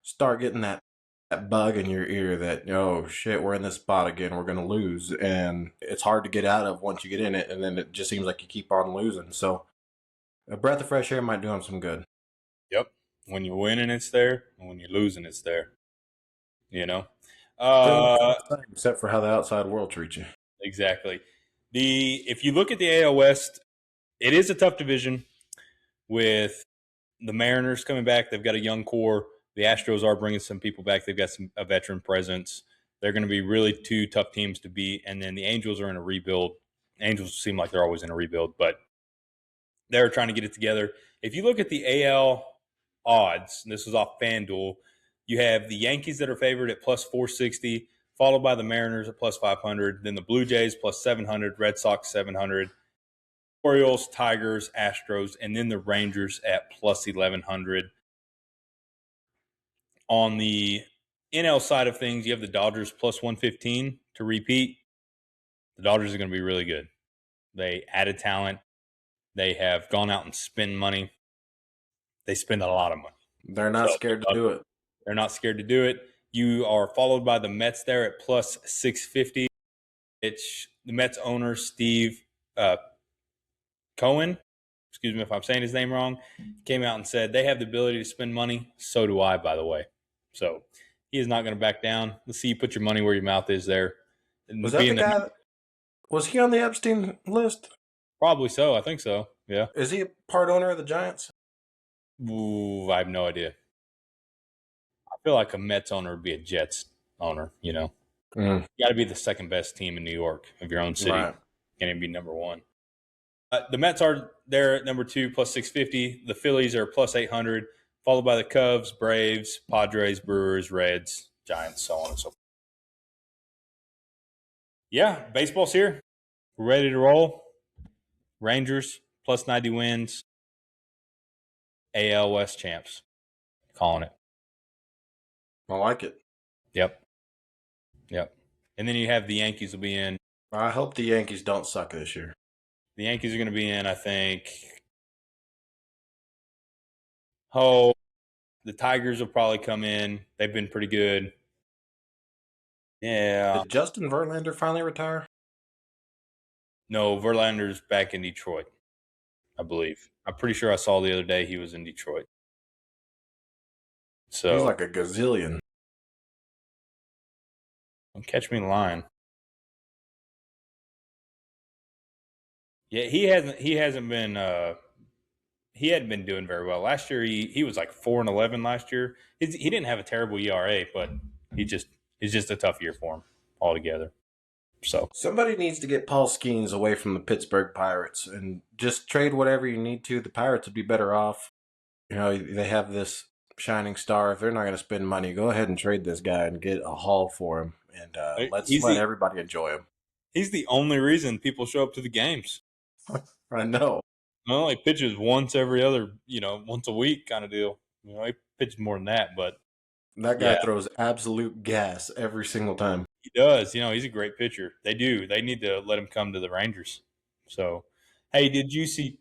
[SPEAKER 2] start getting that bug in your ear that, oh shit, we're in this spot again, we're going to lose. And it's hard to get out of once you get in it, and then it just seems like you keep on losing. So a breath of fresh air might do them some good.
[SPEAKER 1] Yep. When you're winning, it's there. And when you're losing, it's there.
[SPEAKER 2] Except for how the outside world treats you.
[SPEAKER 1] Exactly. If you look at the AL West, it is a tough division with the Mariners coming back. They've got a young core. The Astros are bringing some people back. They've got a veteran presence. They're going to be really 2 tough teams to beat. And then the Angels are in a rebuild. Angels seem like they're always in a rebuild, but they're trying to get it together. If you look at the AL odds, and this is off FanDuel, you have the Yankees that are favored at plus 460, followed by the Mariners at plus 500, then the Blue Jays plus 700, Red Sox 700, Orioles, Tigers, Astros, and then the Rangers at plus 1100. On the NL side of things, you have the Dodgers plus 115 to repeat. The Dodgers are going to be really good. They added talent. They have gone out and spent money. They spend a lot of money.
[SPEAKER 2] They're not scared to do it.
[SPEAKER 1] They're not scared to do it. You are followed by the Mets there at plus 650. It's the Mets owner, Steve Cohen, excuse me if I'm saying his name wrong, came out and said they have the ability to spend money. So do I, by the way. So he is not going to back down. Let's see you put your money where your mouth is there.
[SPEAKER 2] Was that the guy Was he on the Epstein list?
[SPEAKER 1] Probably so. I think so. Yeah.
[SPEAKER 2] Is he a part owner of the Giants?
[SPEAKER 1] Ooh, I have no idea. I feel like a Mets owner would be a Jets owner. You know,
[SPEAKER 2] Mm,
[SPEAKER 1] you got to be the second best team in New York of your own city.
[SPEAKER 2] right.
[SPEAKER 1] Can't even be number one. The Mets are there at number 2 plus 650. The Phillies are plus 800, followed by the Cubs, Braves, Padres, Brewers, Reds, Giants, so on and so forth. Yeah, baseball's here. We're ready to roll. Rangers plus 90 wins. AL West champs. Calling it.
[SPEAKER 2] I like it.
[SPEAKER 1] Yep. And then you have the Yankees will be in.
[SPEAKER 2] I hope the Yankees don't suck this year.
[SPEAKER 1] The Yankees are going to be in, I think. Oh, the Tigers will probably come in. They've been pretty good. Yeah.
[SPEAKER 2] Did Justin Verlander finally retire?
[SPEAKER 1] No, Verlander's back in Detroit, I believe. I'm pretty sure I saw the other day he was in Detroit. So
[SPEAKER 2] He's like a gazillion.
[SPEAKER 1] don't catch me in line. Yeah, he hadn't been doing very well. Last year he was like 4-11 last year. He didn't have a terrible ERA, but it's just a tough year for him altogether. So
[SPEAKER 2] Somebody needs to get Paul Skeens away from the Pittsburgh Pirates and just trade whatever you need to. The Pirates would be better off. You know, they have this shining star. If they're not going to spend money, go ahead and trade this guy and get a haul for him. And let's let everybody enjoy him.
[SPEAKER 1] He's the only reason people show up to the games.
[SPEAKER 2] I know.
[SPEAKER 1] Well, he pitches once every other, once a week kind of deal. He pitches more than that, but
[SPEAKER 2] that guy throws absolute gas every single time.
[SPEAKER 1] He does. He's a great pitcher. They do. They need to let him come to the Rangers. So, hey, did you see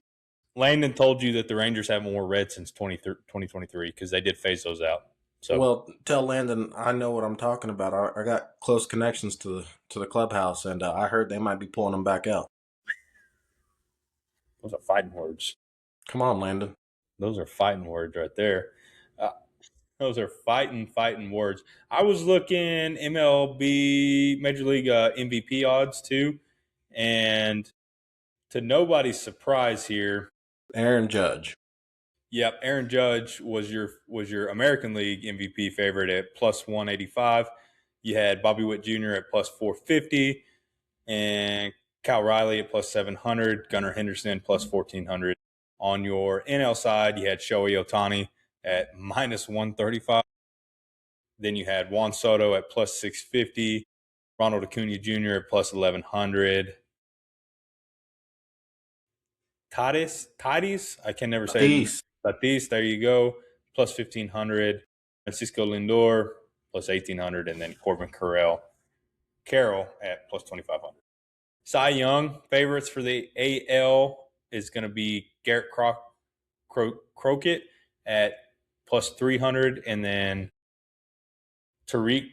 [SPEAKER 1] Landon told you that the Rangers haven't worn red since 2023 because they did phase those out. So,
[SPEAKER 2] well, tell Landon I know what I'm talking about. I got close connections to the clubhouse, and I heard they might be pulling them back out.
[SPEAKER 1] Those are fighting words.
[SPEAKER 2] Come on, Landon.
[SPEAKER 1] Those are fighting words right there. Those are fighting words. I was looking MLB Major League MVP odds too, and to nobody's surprise here,
[SPEAKER 2] Aaron Judge.
[SPEAKER 1] Yep, Aaron Judge was your American League MVP favorite at plus 185. You had Bobby Witt Jr. at plus 450, and Cal Riley at plus 700. Gunnar Henderson plus 1400. On your NL side, you had Shohei Ohtani at minus 135. Then you had Juan Soto at plus 650. Ronald Acuna Jr. at plus 1100. Tatis, I can never say it. Tatis, there you go, plus 1,500. Francisco Lindor, plus 1,800. And then Corbin Carroll at plus 2,500. Cy Young favorites for the AL is going to be Garrett Crockett at plus 300. And then Tariq.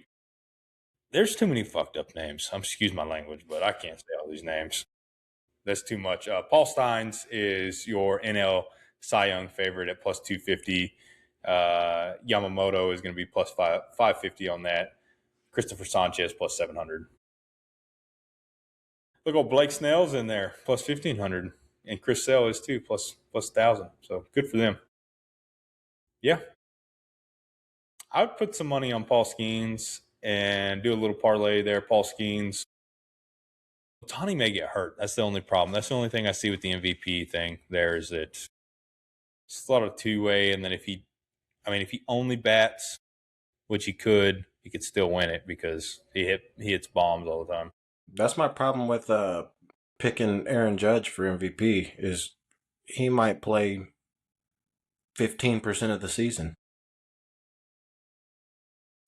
[SPEAKER 1] There's too many fucked up names. Excuse my language, but I can't say all these names. That's too much. Paul Steins is your NL Cy Young favorite at plus 250. Yamamoto is going to be plus 550 on that. Christopher Sanchez plus 700. Look, old Blake Snell's in there plus 1,500, and Chris Sale is too plus 1,000. So good for them. Yeah, I would put some money on Paul Skeens and do a little parlay there. Paul Skeens. Ohtani may get hurt. That's the only problem. That's the only thing I see with the MVP thing there is that it's a lot of two-way. And then if he only bats, which he could still win it because he hits bombs all the time.
[SPEAKER 2] That's my problem with picking Aaron Judge for MVP is he might play 15% of the season.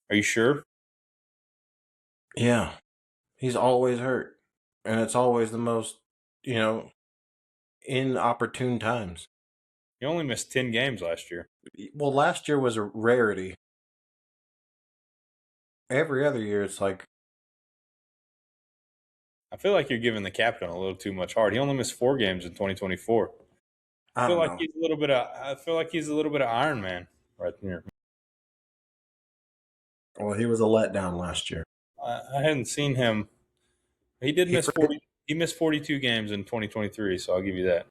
[SPEAKER 1] Are you sure?
[SPEAKER 2] Yeah. He's always hurt. And it's always the most, inopportune times.
[SPEAKER 1] He only missed 10 games last year.
[SPEAKER 2] Well, last year was a rarity. Every other year, it's like...
[SPEAKER 1] I feel like you're giving the captain a little too much hard. He only missed 4 games in 2024. I feel like he's a little bit of Iron Man right there.
[SPEAKER 2] Well, he was a letdown last year.
[SPEAKER 1] I hadn't seen him. He did miss 40. He missed 42 games in 2023, so I'll give you that.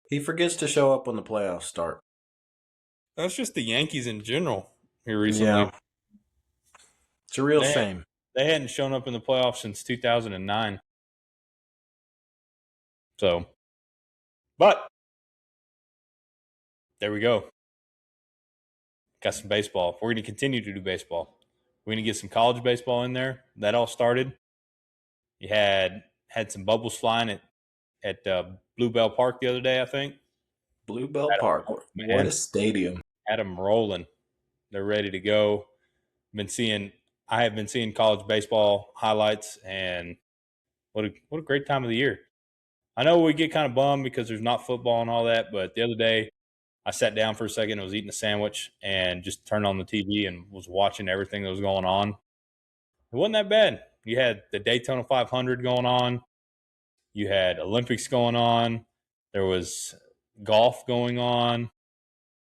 [SPEAKER 2] He forgets to show up when the playoffs start.
[SPEAKER 1] That's just the Yankees in general here recently.
[SPEAKER 2] Yeah. It's a real shame.
[SPEAKER 1] They hadn't shown up in the playoffs since 2009. So, but there we go. Got some baseball. We're going to continue to do baseball. We're going to get some college baseball in there. That all started. You had some bubbles flying at Bluebell Park the other day, I think.
[SPEAKER 2] Bluebell Park. What a stadium.
[SPEAKER 1] Had them rolling. They're ready to go. I have been seeing college baseball highlights, and what a great time of the year. I know we get kind of bummed because there's not football and all that, but the other day I sat down for a second and was eating a sandwich and just turned on the TV and was watching everything that was going on. It wasn't that bad. You had the Daytona 500 going on. You had Olympics going on. There was golf going on.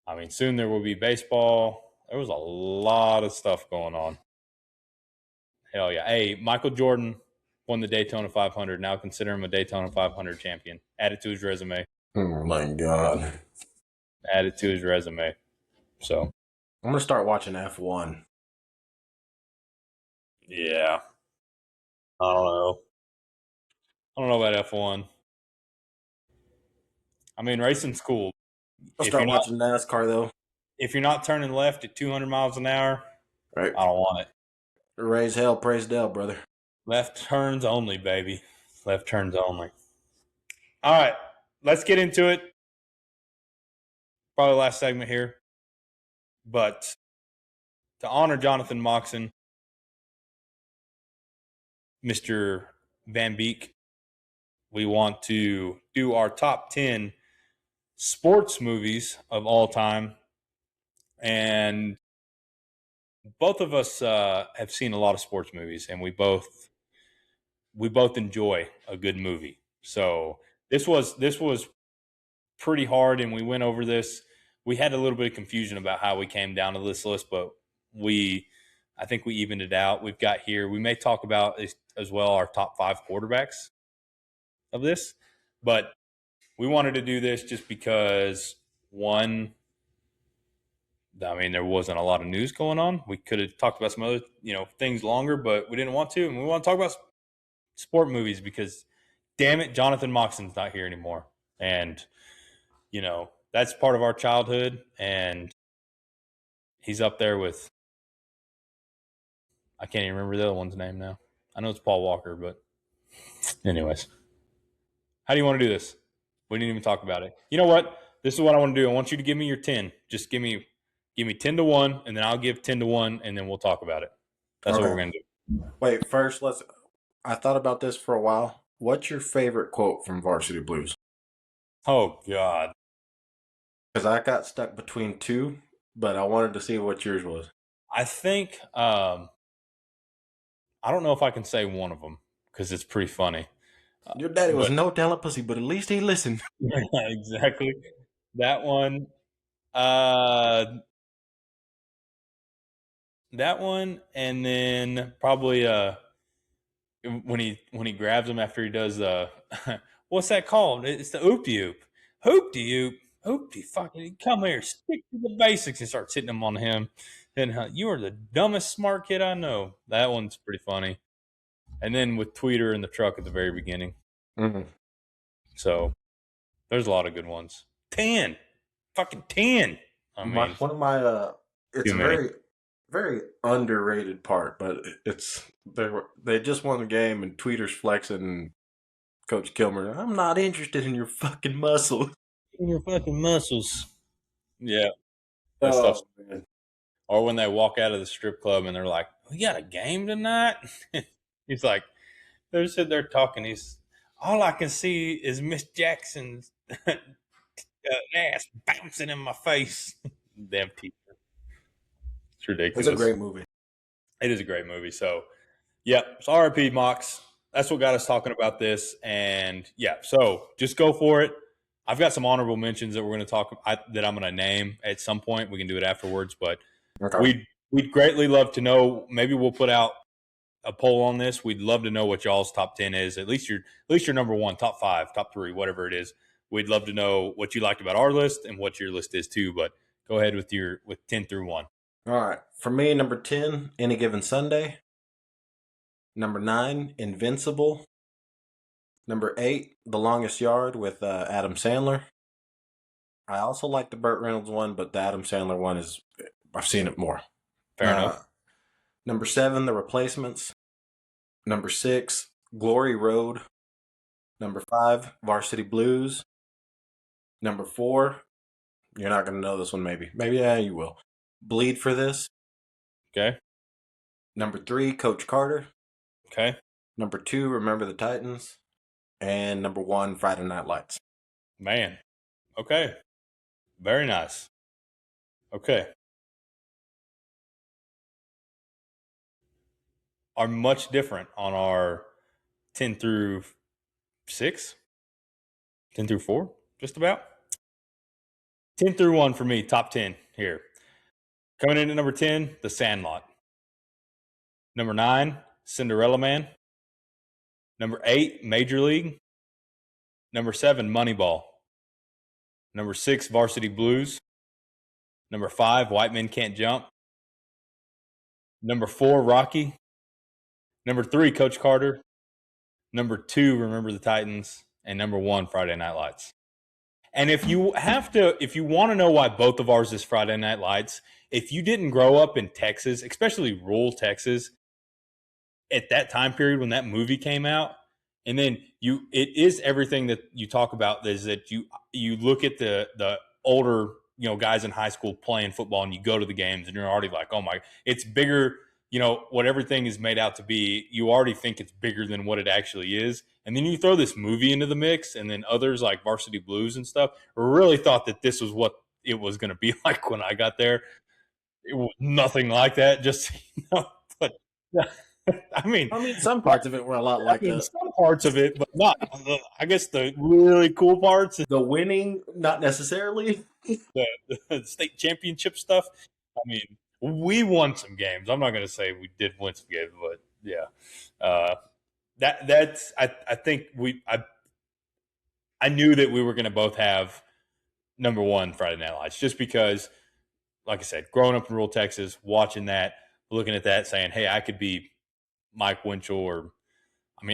[SPEAKER 1] I mean, soon there will be baseball. There was a lot of stuff going on. Hell yeah. Hey, Michael Jordan won the Daytona 500. Now consider him a Daytona 500 champion. Add it to his resume.
[SPEAKER 2] Oh, my God.
[SPEAKER 1] Add it to his resume. So
[SPEAKER 2] I'm going to start watching F1.
[SPEAKER 1] Yeah. I don't know. I don't know about F1. I mean, racing's cool.
[SPEAKER 2] I'll start watching NASCAR, though.
[SPEAKER 1] If you're not turning left at 200 miles an hour,
[SPEAKER 2] right,
[SPEAKER 1] I don't want it.
[SPEAKER 2] Raise hell, praise Dell, brother.
[SPEAKER 1] Left turns only, baby. Left turns only. All right, let's get into it. Probably last segment here. But to honor Jonathan Moxon, Mr. Van Beek, we want to do our top 10 sports movies of all time. And both of us have seen a lot of sports movies, and we both enjoy a good movie. So this was pretty hard, and we went over this. We had a little bit of confusion about how we came down to this list, but I think we evened it out. We've got here. We may talk about as well our top 5 quarterbacks of this, but we wanted to do this just because one, I mean, there wasn't a lot of news going on. We could have talked about some other, things longer, but we didn't want to. And we want to talk about sport movies because, damn it, Jonathan Moxon's not here anymore. And, that's part of our childhood. And he's up there with, I can't even remember the other one's name now. I know it's Paul Walker, but anyways. How do you want to do this? We didn't even talk about it. You know what? This is what I want to do. I want you to give me your 10. Just give me 10-1, and then I'll give 10-1, and then we'll talk about it. That's what we're going to do.
[SPEAKER 2] Wait, first, I thought about this for a while. What's your favorite quote from Varsity Blues?
[SPEAKER 1] Oh, God.
[SPEAKER 2] Because I got stuck between 2, but I wanted to see what yours was.
[SPEAKER 1] I think, I don't know if I can say one of them because it's pretty funny.
[SPEAKER 2] Your daddy was no telling pussy, but at least he listened.
[SPEAKER 1] Yeah, exactly. That one. That one, and then probably when he grabs him after he does what's that called? It's the oop-de-oop. Hoop-de-oop. Hoop-de fucking come here, stick to the basics, and starts hitting them on him. And you are the dumbest smart kid I know. That one's pretty funny. And then with Tweeter in the truck at the very beginning.
[SPEAKER 2] Mm-hmm.
[SPEAKER 1] So there's a lot of good ones. 10. Fucking 10. I mean,
[SPEAKER 2] one of my it's a very, very underrated part, but they just won the game and Tweeter's flexing Coach Kilmer. I'm not interested in your fucking muscles.
[SPEAKER 1] In your fucking muscles. Yeah. That stuff's man. Or when they walk out of the strip club and they're like, "We got a game tonight?" He's like, they're sitting there talking. All I can see is Miss Jackson's ass bouncing in my face. Damn teacher. It's ridiculous.
[SPEAKER 2] It's a great movie.
[SPEAKER 1] It is a great movie. So, yeah. So RIP Mox. That's what got us talking about this. And yeah, so just go for it. I've got some honorable mentions that we're going to that I'm going to name at some point. We can do it afterwards, but we'd greatly love to know. Maybe we'll put out a poll on this. We'd love to know what y'all's top 10 is. At least your number one, top 5, top 3, whatever it is. We'd love to know what you liked about our list and what your list is too. But go ahead with 10 through 1.
[SPEAKER 2] All right. For me, number 10, Any Given Sunday. Number 9, Invincible. Number 8, The Longest Yard with Adam Sandler. I also like the Burt Reynolds one, but the Adam Sandler one I've seen it more.
[SPEAKER 1] Fair enough.
[SPEAKER 2] Number 7, The Replacements. Number 6, Glory Road. Number 5, Varsity Blues. Number 4, you're not going to know this one maybe. Maybe, yeah, you will. Bleed for This.
[SPEAKER 1] Okay.
[SPEAKER 2] Number 3, Coach Carter.
[SPEAKER 1] Okay.
[SPEAKER 2] Number 2, Remember the Titans. And number 1, Friday Night Lights.
[SPEAKER 1] Man. Okay. Very nice. Okay. Are much different on our 10 through 6, 10 through 4, just about. 10 through 1 for me, top 10 here. Coming in at number 10, The Sandlot. Number 9, Cinderella Man. Number 8, Major League. Number 7, Moneyball. Number 6, Varsity Blues. Number 5, White Men Can't Jump. Number 4, Rocky. Number 3, Coach Carter. Number 2, Remember the Titans. And number 1, Friday Night Lights. And if you want to know why both of ours is Friday Night Lights, if you didn't grow up in Texas, especially rural Texas, at that time period when that movie came out, and then it is everything that you talk about is that you look at the older, guys in high school playing football and you go to the games and you're already like, oh my, it's bigger, what everything is made out to be. You already think it's bigger than what it actually is. And then you throw this movie into the mix, and then others like Varsity Blues and stuff really thought that this was what it was going to be like when I got there. It was nothing like that. Just, but I mean,
[SPEAKER 2] some parts of it were a lot like that.
[SPEAKER 1] Some parts of it, but not. I guess the really cool parts,
[SPEAKER 2] the winning, not necessarily.
[SPEAKER 1] the state championship stuff. I mean, we won some games. I'm not going to say we did win some games, but yeah, I think I knew that we were going to both have number 1 Friday Night Lights, just because, like I said, growing up in rural Texas, watching that, looking at that, saying, hey, I could be Mike Winchell, or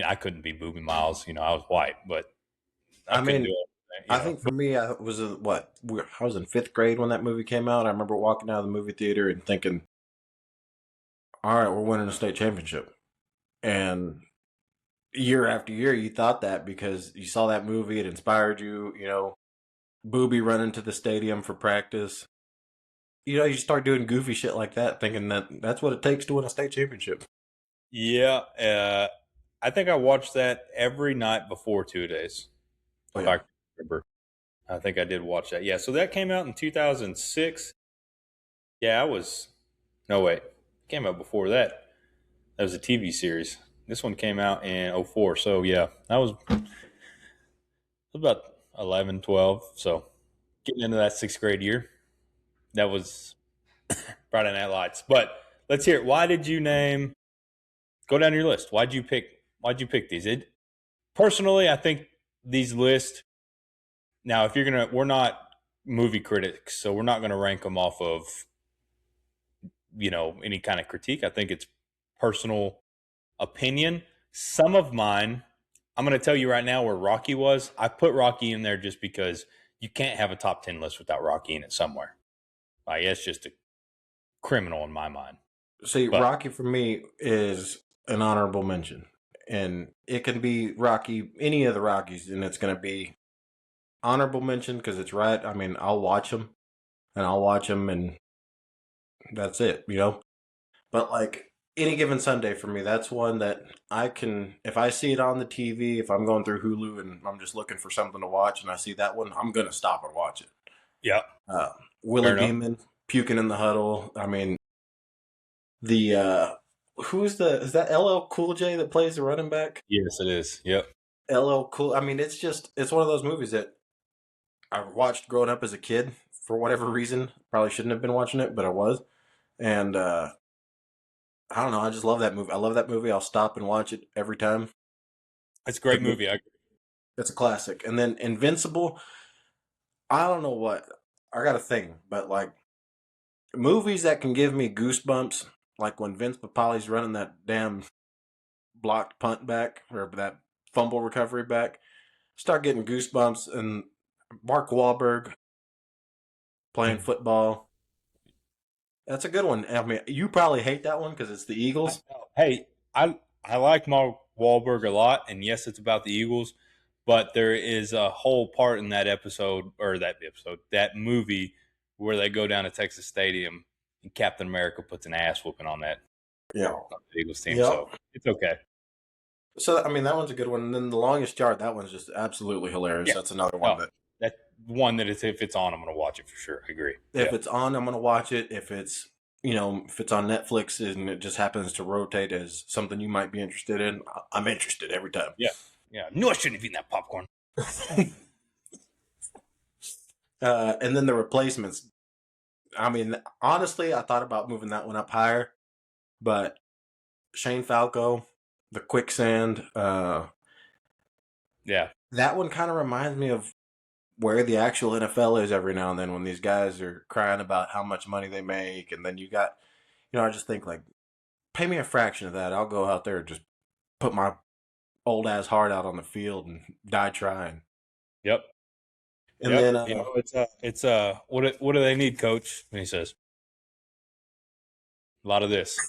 [SPEAKER 1] I couldn't be Boobie Miles. I was white, but I couldn't do it.
[SPEAKER 2] I think for me, I was in 5th grade when that movie came out. I remember walking out of the movie theater and thinking, all right, we're winning a state championship. And year after year, you thought that because you saw that movie, it inspired you, Boobie running to the stadium for practice. You start doing goofy shit like that, thinking that's what it takes to win a state championship.
[SPEAKER 1] Yeah, I think I watched that every night before 2 days.
[SPEAKER 2] Oh,
[SPEAKER 1] if
[SPEAKER 2] yeah.
[SPEAKER 1] I remember. I think I did watch that. Yeah, so that came out in 2006. Yeah, no, wait. It came out before that. That was a TV series. This one came out in 2004. So, yeah, that was about 11, 12. So, getting into that 6th grade year, that was Friday Night Lights. But let's hear it. Why did you go down your list? Why'd you pick these? Personally, I think these lists, now, we're not movie critics, so we're not going to rank them off of, any kind of critique. I think it's personal opinion. Some of mine, I'm going to tell you right now where Rocky was. I put Rocky in there just because you can't have a top 10 list without Rocky in it somewhere. Like, it's just a criminal in my mind.
[SPEAKER 2] See, Rocky for me is an honorable mention. And it can be Rocky, any of the Rockies, and it's going to be honorable mention because it's right. I'll watch them, and that's it, But like Any Given Sunday for me, that's one that I can, if I see it on the TV, if I'm going through Hulu and I'm just looking for something to watch and I see that one, I'm going to stop and watch it.
[SPEAKER 1] Yeah.
[SPEAKER 2] Willie Beeman, puking in the huddle. Is that LL Cool J that plays the running back?
[SPEAKER 1] Yes, it is. Yep.
[SPEAKER 2] LL Cool. It's one of those movies that I watched growing up as a kid for whatever reason. Probably shouldn't have been watching it, but I was. And I don't know. I just love that movie. I love that movie. I'll stop and watch it every time.
[SPEAKER 1] It's a great movie.
[SPEAKER 2] It's a classic. And then Invincible. I don't know what I got a thing, but like movies that can give me goosebumps, like when Vince Papali's running that damn blocked punt back or that fumble recovery back, start getting goosebumps. And Mark Wahlberg playing football. That's a good one. I mean, you probably hate that one because it's the Eagles.
[SPEAKER 1] Hey, I like Mark Wahlberg a lot, and yes, it's about the Eagles, but there is a whole part in that movie where they go down to Texas Stadium and Captain America puts an ass whooping on that
[SPEAKER 2] Yeah.
[SPEAKER 1] Eagles team.
[SPEAKER 2] Yep.
[SPEAKER 1] So it's okay.
[SPEAKER 2] So I mean, that one's a good one. And then The Longest Yard, that one's just absolutely hilarious.
[SPEAKER 1] Yeah.
[SPEAKER 2] That's another one
[SPEAKER 1] That one that is, if it's on, I'm going to watch it for sure. I agree.
[SPEAKER 2] if it's on, I'm gonna watch it. If it's if it's on Netflix and it just happens to rotate as something you might be interested in, I'm interested every time.
[SPEAKER 1] Yeah. No, I shouldn't have eaten that popcorn.
[SPEAKER 2] And then The Replacements. I mean, honestly, I thought about moving that one up higher, but Shane Falco, The Quicksand,
[SPEAKER 1] Yeah.
[SPEAKER 2] that one kind of reminds me of where the actual NFL is every now and then when these guys are crying about how much money they make. And then you got, I just think like, pay me a fraction of that. I'll go out there and just put my old ass heart out on the field and die trying.
[SPEAKER 1] Yep.
[SPEAKER 2] And then,
[SPEAKER 1] it's what do they need, Coach? And he says, a lot of this,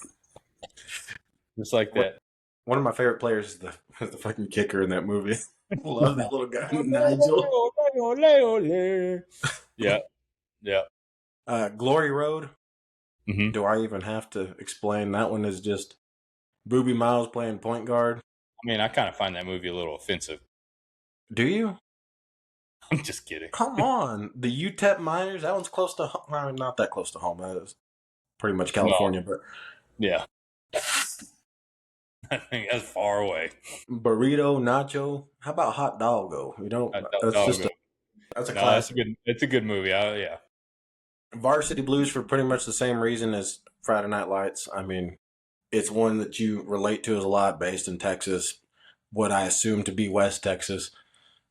[SPEAKER 1] just like that.
[SPEAKER 2] One of my favorite players is the fucking kicker in that movie. I love that little guy, Nigel.
[SPEAKER 1] Yeah.
[SPEAKER 2] Glory Road.
[SPEAKER 1] Mm-hmm.
[SPEAKER 2] Do I even have to explain? That one is just Booby Miles playing point guard.
[SPEAKER 1] I mean, I kind of find that movie a little offensive.
[SPEAKER 2] Do you?
[SPEAKER 1] I'm just kidding.
[SPEAKER 2] Come on. The UTEP Miners, that one's close to home. I mean, not that close to home. That is pretty much California, but
[SPEAKER 1] yeah. I think that's far away.
[SPEAKER 2] Burrito, Nacho. How about Hot Doggo? That's a classic.
[SPEAKER 1] It's a good movie. Yeah.
[SPEAKER 2] Varsity Blues for pretty much the same reason as Friday Night Lights. I mean, it's one that you relate to as a lot, based in Texas, what I assume to be West Texas.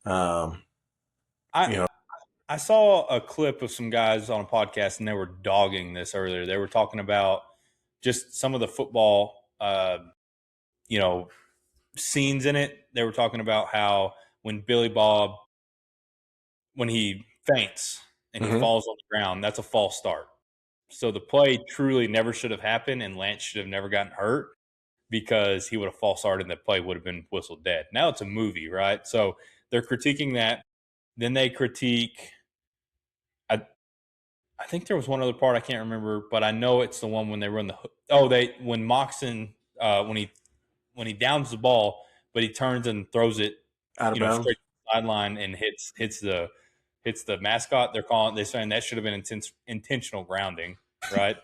[SPEAKER 1] I saw a clip of some guys on a podcast, and they were dogging this earlier. They were talking about just some of the football, scenes in it. They were talking about how when Billy Bob, when he faints and he falls on the ground, that's a false start. So the play truly never should have happened, and Lance should have never gotten hurt because he would have false started and the play would have been whistled dead. Now it's a movie, right? So they're critiquing that. Then they critique. I think there was one other part I can't remember, but I know it's the one when they run when Moxon when he downs the ball, but he turns and throws it
[SPEAKER 2] out of bounds,
[SPEAKER 1] straight to the sideline and hits the mascot. They're saying that should have been intentional grounding, right?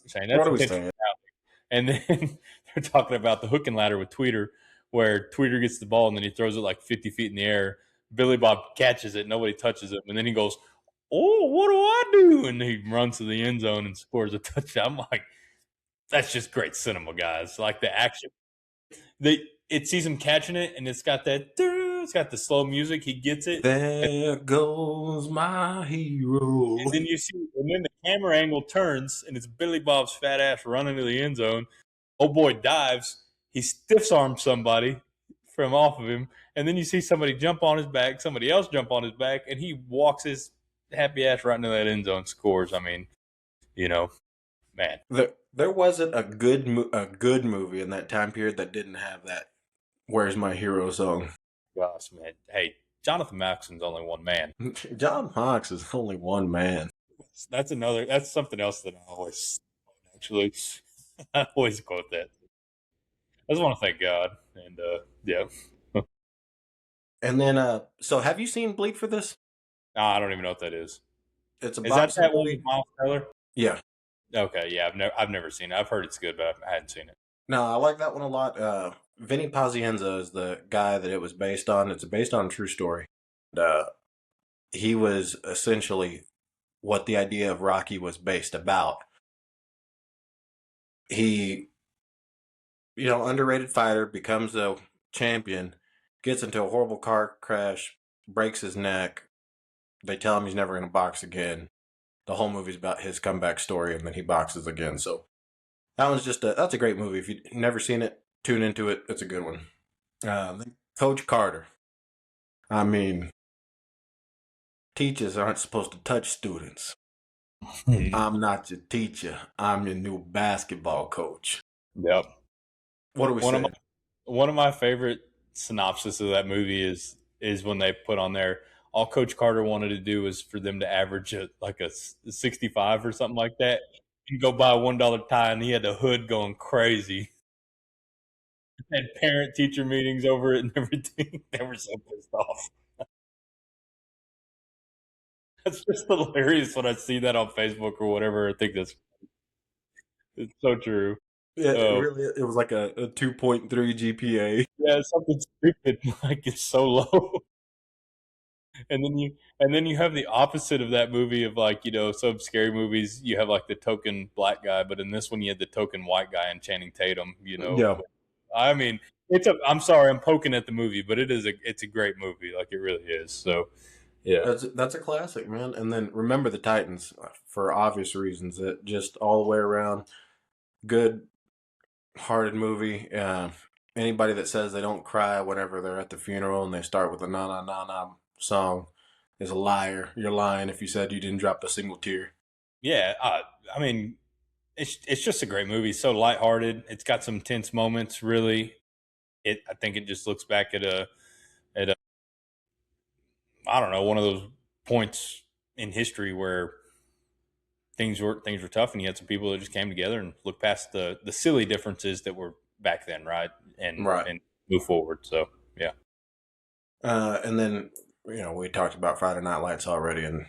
[SPEAKER 1] Saying that's intentional grounding. And then they're talking about the hook and ladder with Tweeter, where Tweeter gets the ball and then he throws it like 50 feet in the air. Billy Bob catches it, nobody touches it, and then he goes, "Oh, what do I do?" And he runs to the end zone and scores a touchdown. I'm like, that's just great cinema, guys. Like the action. It sees him catching it, and it's got the slow music. He gets it.
[SPEAKER 2] There goes my hero.
[SPEAKER 1] And then the camera angle turns, and it's Billy Bob's fat ass running to the end zone. Oh boy, dives. He stiffs arms somebody from off of him, and then you see somebody jump on his back, somebody else jump on his back, and he walks his happy ass right into that end zone, scores. I mean, man.
[SPEAKER 2] There wasn't a good movie in that time period that didn't have that "Where's My Hero" song.
[SPEAKER 1] Gosh, man. Hey, Jonathan Moxon's only one man.
[SPEAKER 2] John Hawks is only one man.
[SPEAKER 1] That's something else that I always actually I always quote that. I just want to thank God, and yeah.
[SPEAKER 2] And then, so have you seen Bleed for this?
[SPEAKER 1] No, I don't even know what that is.
[SPEAKER 2] It's a
[SPEAKER 1] is that one with Miles Teller?
[SPEAKER 2] Yeah.
[SPEAKER 1] Okay, yeah, I've never seen it. I've heard it's good, but I hadn't seen it.
[SPEAKER 2] No, I like that one a lot. Vinny Pazienza is the guy that it was based on. It's based on a true story. He was essentially what the idea of Rocky was based about. He underrated fighter, becomes a champion, gets into a horrible car crash, breaks his neck. They tell him he's never going to box again. The whole movie's about his comeback story, and then he boxes again. So that's a great movie. If you've never seen it, tune into it. It's a good one. Coach Carter. I mean, teachers aren't supposed to touch students. I'm not your teacher. I'm your new basketball coach.
[SPEAKER 1] Yep.
[SPEAKER 2] What do we say?
[SPEAKER 1] One of my favorite synopsis of that movie is when they put on there, all Coach Carter wanted to do was for them to average a 65 or something like that and go buy a $1 tie, and he had the hood going crazy. Had parent teacher meetings over it and everything. They were so pissed off. That's just hilarious when I see that on Facebook or whatever. I think it's so true.
[SPEAKER 2] Yeah, it was like a 2.3 GPA.
[SPEAKER 1] Yeah, something stupid like it's so low. And then you have the opposite of that movie of some scary movies. You have like the token black guy, but in this one you had the token white guy and Channing Tatum.
[SPEAKER 2] Yeah.
[SPEAKER 1] I mean, I'm sorry, I'm poking at the movie, but it's a great movie. Like it really is. So, yeah,
[SPEAKER 2] that's a classic, man. And then Remember the Titans, for obvious reasons. It just all the way around good hearted movie. Anybody that says they don't cry whenever they're at the funeral and they start with a na na na na song is a liar. You're lying if you said you didn't drop a single tear.
[SPEAKER 1] yeah. I mean, it's just a great movie. So lighthearted. It's got some tense moments. Really, I think it just looks back at a I don't know, one of those points in history where things were tough, and you had some people that just came together and looked past the silly differences that were back then, right? And move forward. So yeah.
[SPEAKER 2] And then we talked about Friday Night Lights already, and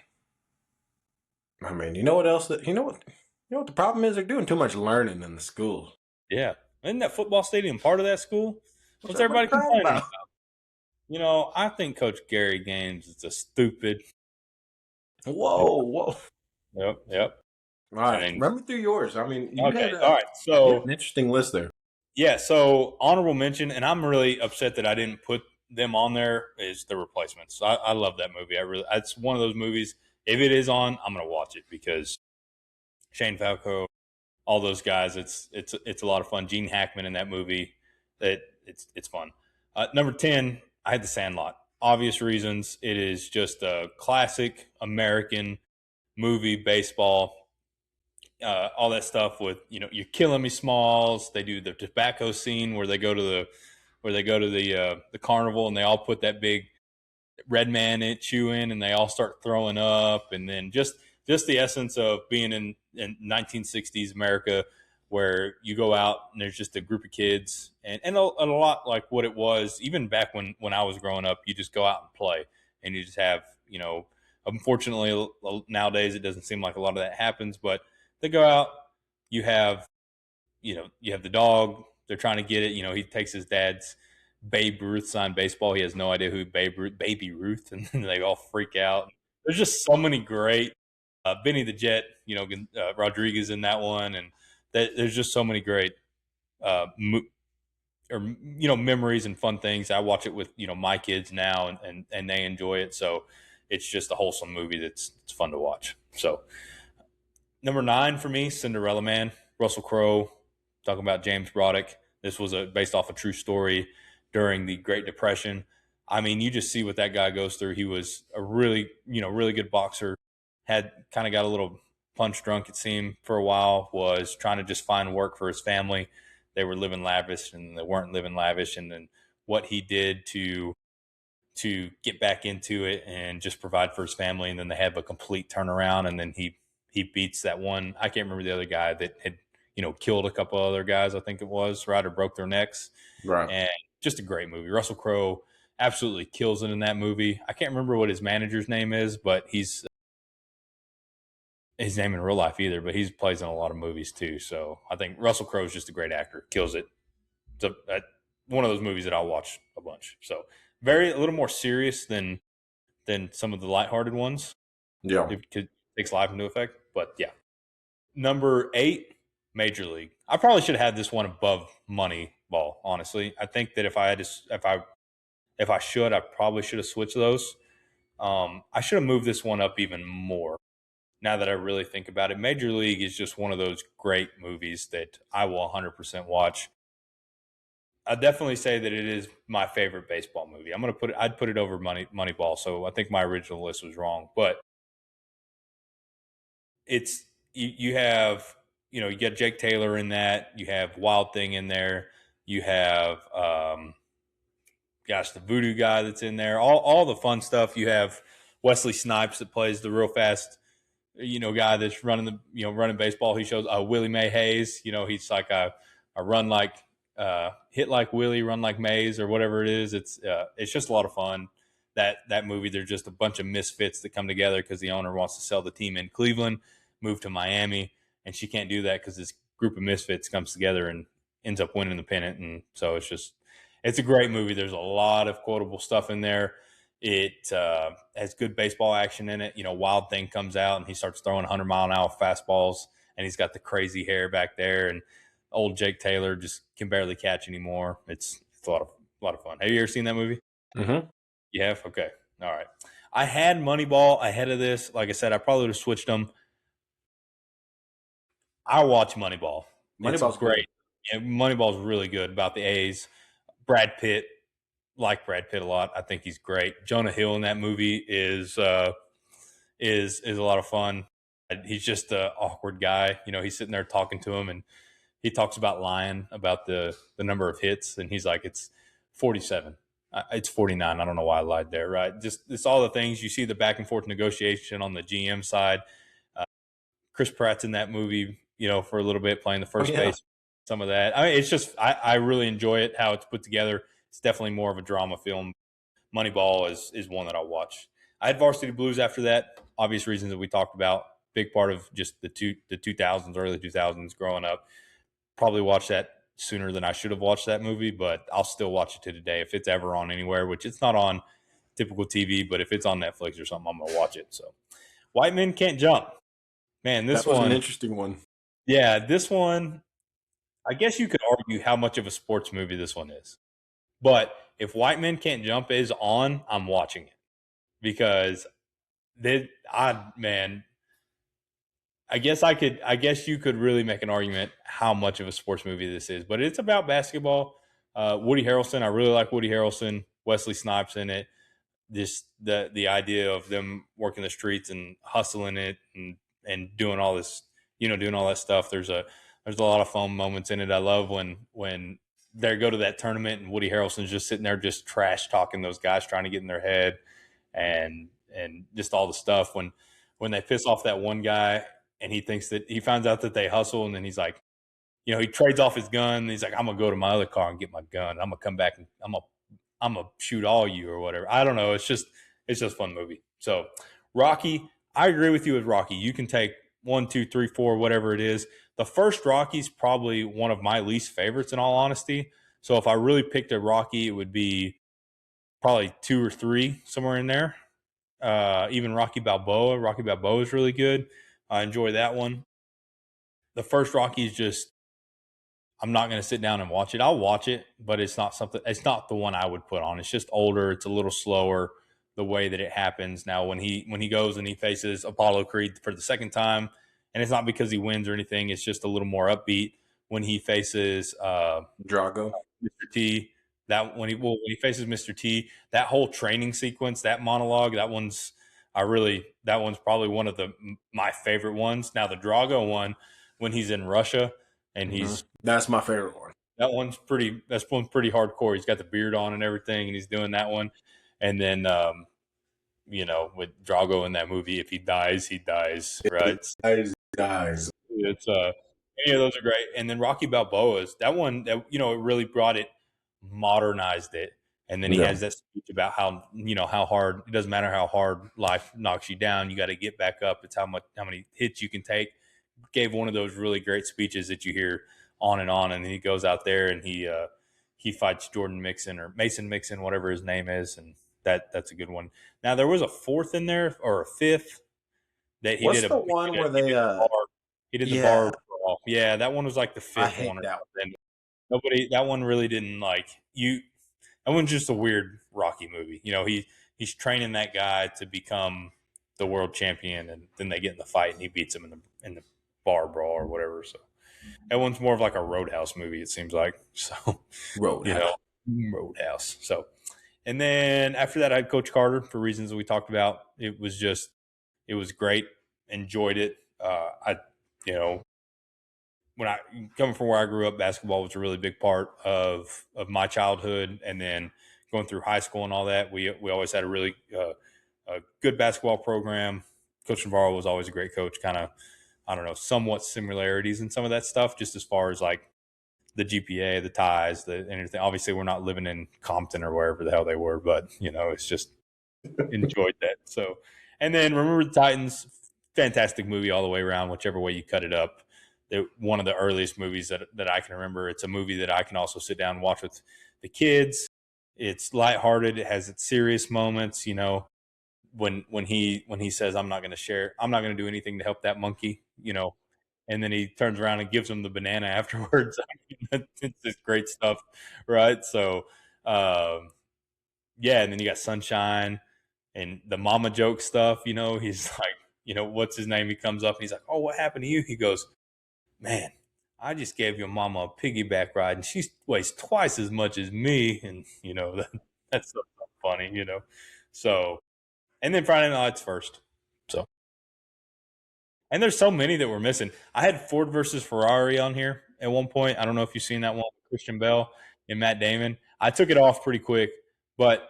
[SPEAKER 2] I mean, you know what else? You know what the problem is? They're doing too much learning in the school.
[SPEAKER 1] Yeah, isn't that football stadium part of that school? What's everybody complaining about? I think Coach Gary Gaines is a stupid.
[SPEAKER 2] Whoa.
[SPEAKER 1] Yep.
[SPEAKER 2] All right, run me through yours. I mean,
[SPEAKER 1] all right. So
[SPEAKER 2] an interesting list there.
[SPEAKER 1] Yeah. So honorable mention, and I'm really upset that I didn't put them on there, is The Replacements. I love that movie. It's one of those movies. If it is on, I'm gonna watch it because Shane Falco, all those guys. It's a lot of fun. Gene Hackman in that movie. It's fun. Number 10, I had The Sandlot. Obvious reasons. It is just a classic American movie, baseball, all that stuff with You're Killing Me Smalls. They do the tobacco scene where they go to the carnival and they all put that big red man in chewing and they all start throwing up, and then just the essence of being in 1960s America, where you go out and there's just a group of kids and a lot like what it was even back when I was growing up. You just go out and play, and you just have unfortunately nowadays it doesn't seem like a lot of that happens, but they go out, you have the dog, they're trying to get it, he takes his dad's Babe Ruth signed baseball. He has no idea who Baby Ruth, and then they all freak out. There's just so many great Benny the Jet, Rodriguez in that one, and there's just so many great memories and fun things. I watch it with my kids now, and they enjoy it. So it's just a wholesome movie it's fun to watch. So number 9 for me, Cinderella Man, Russell Crowe, talking about James Broderick. This was based off a true story during the Great Depression. I mean, you just see what that guy goes through. He was a really good boxer, had kind of got a little punch drunk, it seemed, for a while, was trying to just find work for his family. They were living lavish and they weren't living lavish. And then what he did to get back into it and just provide for his family. And then they have a complete turnaround. And then he beats that one. I can't remember the other guy that had, killed a couple other guys, I think it was, right, or broke their necks.
[SPEAKER 2] Right.
[SPEAKER 1] And just a great movie. Russell Crowe absolutely kills it in that movie. I can't remember what his manager's name is, but he's his name in real life either, but he plays in a lot of movies too. So I think Russell Crowe is just a great actor, kills it. So one of those movies that I'll watch a bunch. So a little more serious than some of the lighthearted ones.
[SPEAKER 2] Yeah,
[SPEAKER 1] it takes life into effect. But yeah, number 8, Major League. I probably should have had this one above Moneyball. Honestly, I think that if I probably should have switched those. I should have moved this one up even more. Now that I really think about it, Major League is just one of those great movies that I will 100% watch. I definitely say that it is my favorite baseball movie. I'd put it over Moneyball. So I think my original list was wrong, but it's you have you got Jake Taylor in that. You have Wild Thing in there. You have the Voodoo guy that's in there. All the fun stuff. You have Wesley Snipes that plays the real fast guy that's running baseball. He shows Willie May Hayes. He's like a run like hit like Willie, run like Mays, or whatever it is. It's just a lot of fun. That movie, they're just a bunch of misfits that come together because the owner wants to sell the team in Cleveland, move to Miami, and she can't do that because this group of misfits comes together and ends up winning the pennant. And so it's a great movie. There's a lot of quotable stuff in there. It has good baseball action in it. Wild Thing comes out and he starts throwing 100-mile-an-hour fastballs, and he's got the crazy hair back there. And old Jake Taylor just can barely catch anymore. It's a lot of fun. Have you ever seen that movie?
[SPEAKER 2] Mm-hmm.
[SPEAKER 1] You have? Okay. All right. I had Moneyball ahead of this. Like I said, I probably would have switched them. I watch Moneyball.
[SPEAKER 2] Moneyball's
[SPEAKER 1] great. Yeah, Moneyball's really good about the A's. Brad Pitt. Like Brad Pitt a lot. I think he's great. Jonah Hill in that movie is a lot of fun. He's just an awkward guy. He's sitting there talking to him, and he talks about lying about the number of hits, and he's like, it's 47. It's 49. I don't know why I lied there, right? Just it's all the things. You see the back and forth negotiation on the GM side. Chris Pratt's in that movie, for a little bit, playing the first base. Some of that. I mean, it's just I really enjoy it, how it's put together. It's definitely more of a drama film. Moneyball is one that I'll watch. I had Varsity Blues after that, obvious reasons that we talked about. Big part of just the 2000s, early 2000s growing up. Probably watched that sooner than I should have watched that movie, but I'll still watch it to today if it's ever on anywhere, which it's not on typical TV, but if it's on Netflix or something, I'm going to watch it. So White Men Can't Jump. Man, this
[SPEAKER 2] was
[SPEAKER 1] one,
[SPEAKER 2] an interesting one.
[SPEAKER 1] Yeah, this one, I guess you could argue how much of a sports movie this one is. But if White Men Can't Jump is on, I'm watching it because I guess you could really make an argument how much of a sports movie this is, but it's about basketball. Woody Harrelson, I really like Woody Harrelson. Wesley Snipes in it. Just the idea of them working the streets and hustling it and doing all this, doing all that stuff. There's a lot of fun moments in it. I love when they go to that tournament and Woody Harrelson's just sitting there just trash talking those guys trying to get in their head and just all the stuff when they piss off that one guy and he thinks that he finds out that they hustle, and then he's like, he trades off his gun and he's like, I'm gonna go to my other car and get my gun. I'm gonna come back and I'm gonna shoot all you or whatever. I don't know. It's just a fun movie. So Rocky, I agree with you with Rocky. You can take 1, 2, 3, 4, whatever it is. The first Rocky's probably one of my least favorites in all honesty. So if I really picked a Rocky, it would be probably 2 or 3, somewhere in there. Even Rocky Balboa. Rocky Balboa is really good. I enjoy that one. The first Rocky is just, I'm not going to sit down and watch it. I'll watch it, but it's not the one I would put on. It's just older. It's a little slower the way that it happens. Now, when he goes and he faces Apollo Creed for the second time, and it's not because he wins or anything, it's just a little more upbeat. When he faces
[SPEAKER 2] Drago,
[SPEAKER 1] Mr. T, when he faces Mr. T, that whole training sequence, that monologue, that one's probably one of my favorite ones. Now the Drago one, when he's in Russia and
[SPEAKER 2] that's my favorite one.
[SPEAKER 1] That's one pretty hardcore. He's got the beard on and everything, and he's doing that one. And then with Drago in that movie, if he dies, he dies, right?
[SPEAKER 2] He dies.
[SPEAKER 1] It's any of those are great. And then Rocky Balboa's that one that it really brought it, modernized it. And then he has that speech about how how hard, it doesn't matter how hard life knocks you down, you got to get back up. It's how many hits you can take. Gave one of those really great speeches that you hear on, and then he goes out there and he fights Jordan Mixon or Mason Mixon, whatever his name is, and that's a good one. Now there was a fourth in there or a fifth that he
[SPEAKER 2] What's
[SPEAKER 1] did.
[SPEAKER 2] The one where he did the
[SPEAKER 1] bar Yeah, that one was like the
[SPEAKER 2] I
[SPEAKER 1] fifth
[SPEAKER 2] hate
[SPEAKER 1] one or
[SPEAKER 2] that.
[SPEAKER 1] something. That one really didn't like you. That one's just a weird Rocky movie. He's training that guy to become the world champion, and then they get in the fight, and he beats him in the bar brawl or whatever. So that one's more of like a Roadhouse movie. It seems like so. You
[SPEAKER 2] Roadhouse.
[SPEAKER 1] know, Roadhouse. So, and then after that, I had Coach Carter for reasons that we talked about. It was great. Enjoyed it. You know, when I coming from where I grew up, basketball was a really big part of my childhood, and then going through high school and all that, we always had a really a good basketball program. Coach Navarro was always a great coach. Kind of, I don't know, somewhat similarities in some of that stuff, just as far as like the GPA, the ties, the anything. Obviously, we're not living in Compton or wherever the hell they were, but it's just enjoyed that. So, and then Remember the Titans, fantastic movie all the way around, whichever way you cut it up. One of the earliest movies that I can remember. It's a movie that I can also sit down and watch with the kids. It's lighthearted. It has its serious moments. When he says, I'm not going to share, I'm not going to do anything to help that monkey. And then he turns around and gives him the banana afterwards. It's just great stuff, right? So, yeah, and then you got Sunshine and the mama joke stuff. He's like, what's his name? He comes up and he's like, oh, what happened to you? He goes, man, I just gave your mama a piggyback ride and she weighs twice as much as me. And, that's so funny. So, and then Friday Night Lights first. So, and there's so many that we're missing. I had Ford versus Ferrari on here at one point. I don't know if you've seen that one, Christian Bell and Matt Damon. I took it off pretty quick, but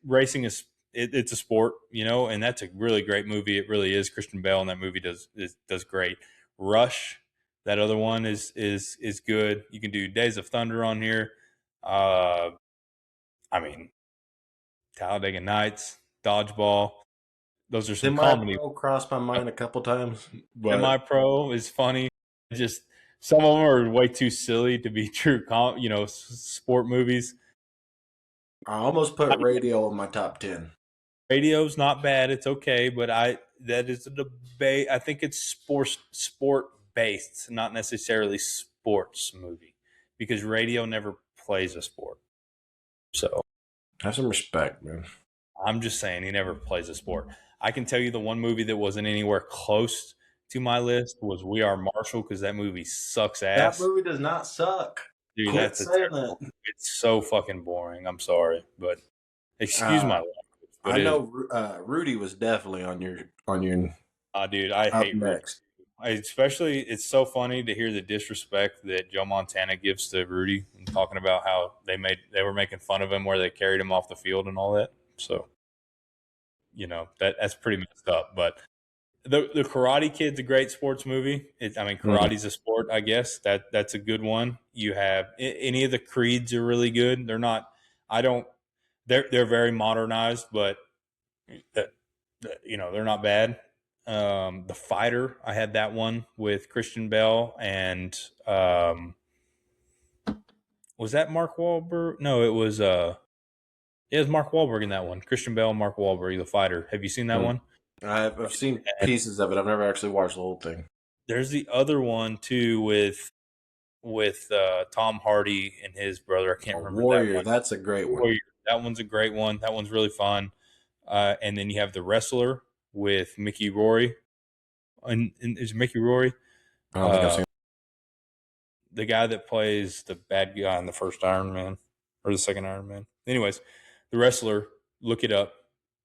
[SPEAKER 1] racing it's a sport, and that's a really great movie. It really is. Christian Bell in that movie does great. Rush, that other one is good. You can do Days of Thunder on here. I mean, Talladega Nights, Dodgeball. Those are some comedy.
[SPEAKER 2] Semi-pro crossed my mind a couple times,
[SPEAKER 1] Semi
[SPEAKER 2] but
[SPEAKER 1] Pro is funny. Just some of them are way too silly to be true. Sport movies.
[SPEAKER 2] I almost put radio in my top 10.
[SPEAKER 1] Radio's not bad. It's okay, but that is a debate. I think it's sport based, not necessarily sports movie, because radio never plays a sport. So
[SPEAKER 2] Have some respect, man.
[SPEAKER 1] I'm just saying he never plays a sport. I can tell you the one movie that wasn't anywhere close to my list was We Are Marshall, because that movie sucks ass.
[SPEAKER 2] That movie does not suck.
[SPEAKER 1] Dude,
[SPEAKER 2] Quit
[SPEAKER 1] that's a
[SPEAKER 2] saying
[SPEAKER 1] terrible.
[SPEAKER 2] that.
[SPEAKER 1] It's so fucking boring. I'm sorry, but excuse my language. But
[SPEAKER 2] I know Rudy was definitely on your
[SPEAKER 1] dude, I
[SPEAKER 2] up
[SPEAKER 1] hate Rudy.
[SPEAKER 2] next.
[SPEAKER 1] Especially, it's so funny to hear the disrespect that Joe Montana gives to Rudy and talking about how they were making fun of him where they carried him off the field and all that. So, that's pretty messed up. But the Karate Kid's a great sports movie. Karate's a sport, I guess. That's a good one. You have any of the Creeds are really good. They're not. I don't. They're very modernized, but they're not bad. The Fighter, I had that one with Christian Bell and was that Mark Wahlberg? No, it was Mark Wahlberg in that one. Christian Bell, Mark Wahlberg, The Fighter. Have you seen that one?
[SPEAKER 2] I've seen pieces of it. I've never actually watched the whole thing.
[SPEAKER 1] There's the other one too with Tom Hardy and his brother. I can't remember
[SPEAKER 2] Warrior.
[SPEAKER 1] that one.
[SPEAKER 2] That's a great one.
[SPEAKER 1] Warrior. That one's a great one. That one's really fun. And then you have The Wrestler with Mickey Rory. And is Mickey Rory?
[SPEAKER 2] I don't think I've seen
[SPEAKER 1] the guy that plays the bad guy in the first Iron Man or the second Iron Man. Anyways, The Wrestler, look it up,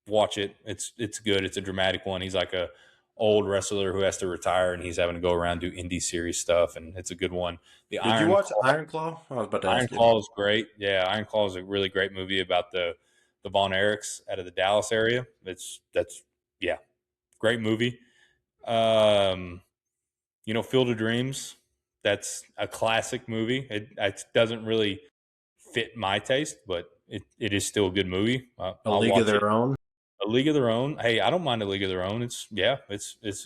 [SPEAKER 1] watch it. It's good. It's a dramatic one. He's like a old wrestler who has to retire and he's having to go around do indie series stuff, and it's a good one.
[SPEAKER 2] Did you watch Iron Claw? I was about to ask
[SPEAKER 1] Iron Claw is great. Yeah, Iron Claw is a really great movie about the Von Erichs out of the Dallas area. Yeah, great movie. Field of Dreams. That's a classic movie. It doesn't really fit my taste, but it is still a good movie.
[SPEAKER 2] A League of Their Own.
[SPEAKER 1] A League of Their Own. Hey, I don't mind A League of Their Own. It's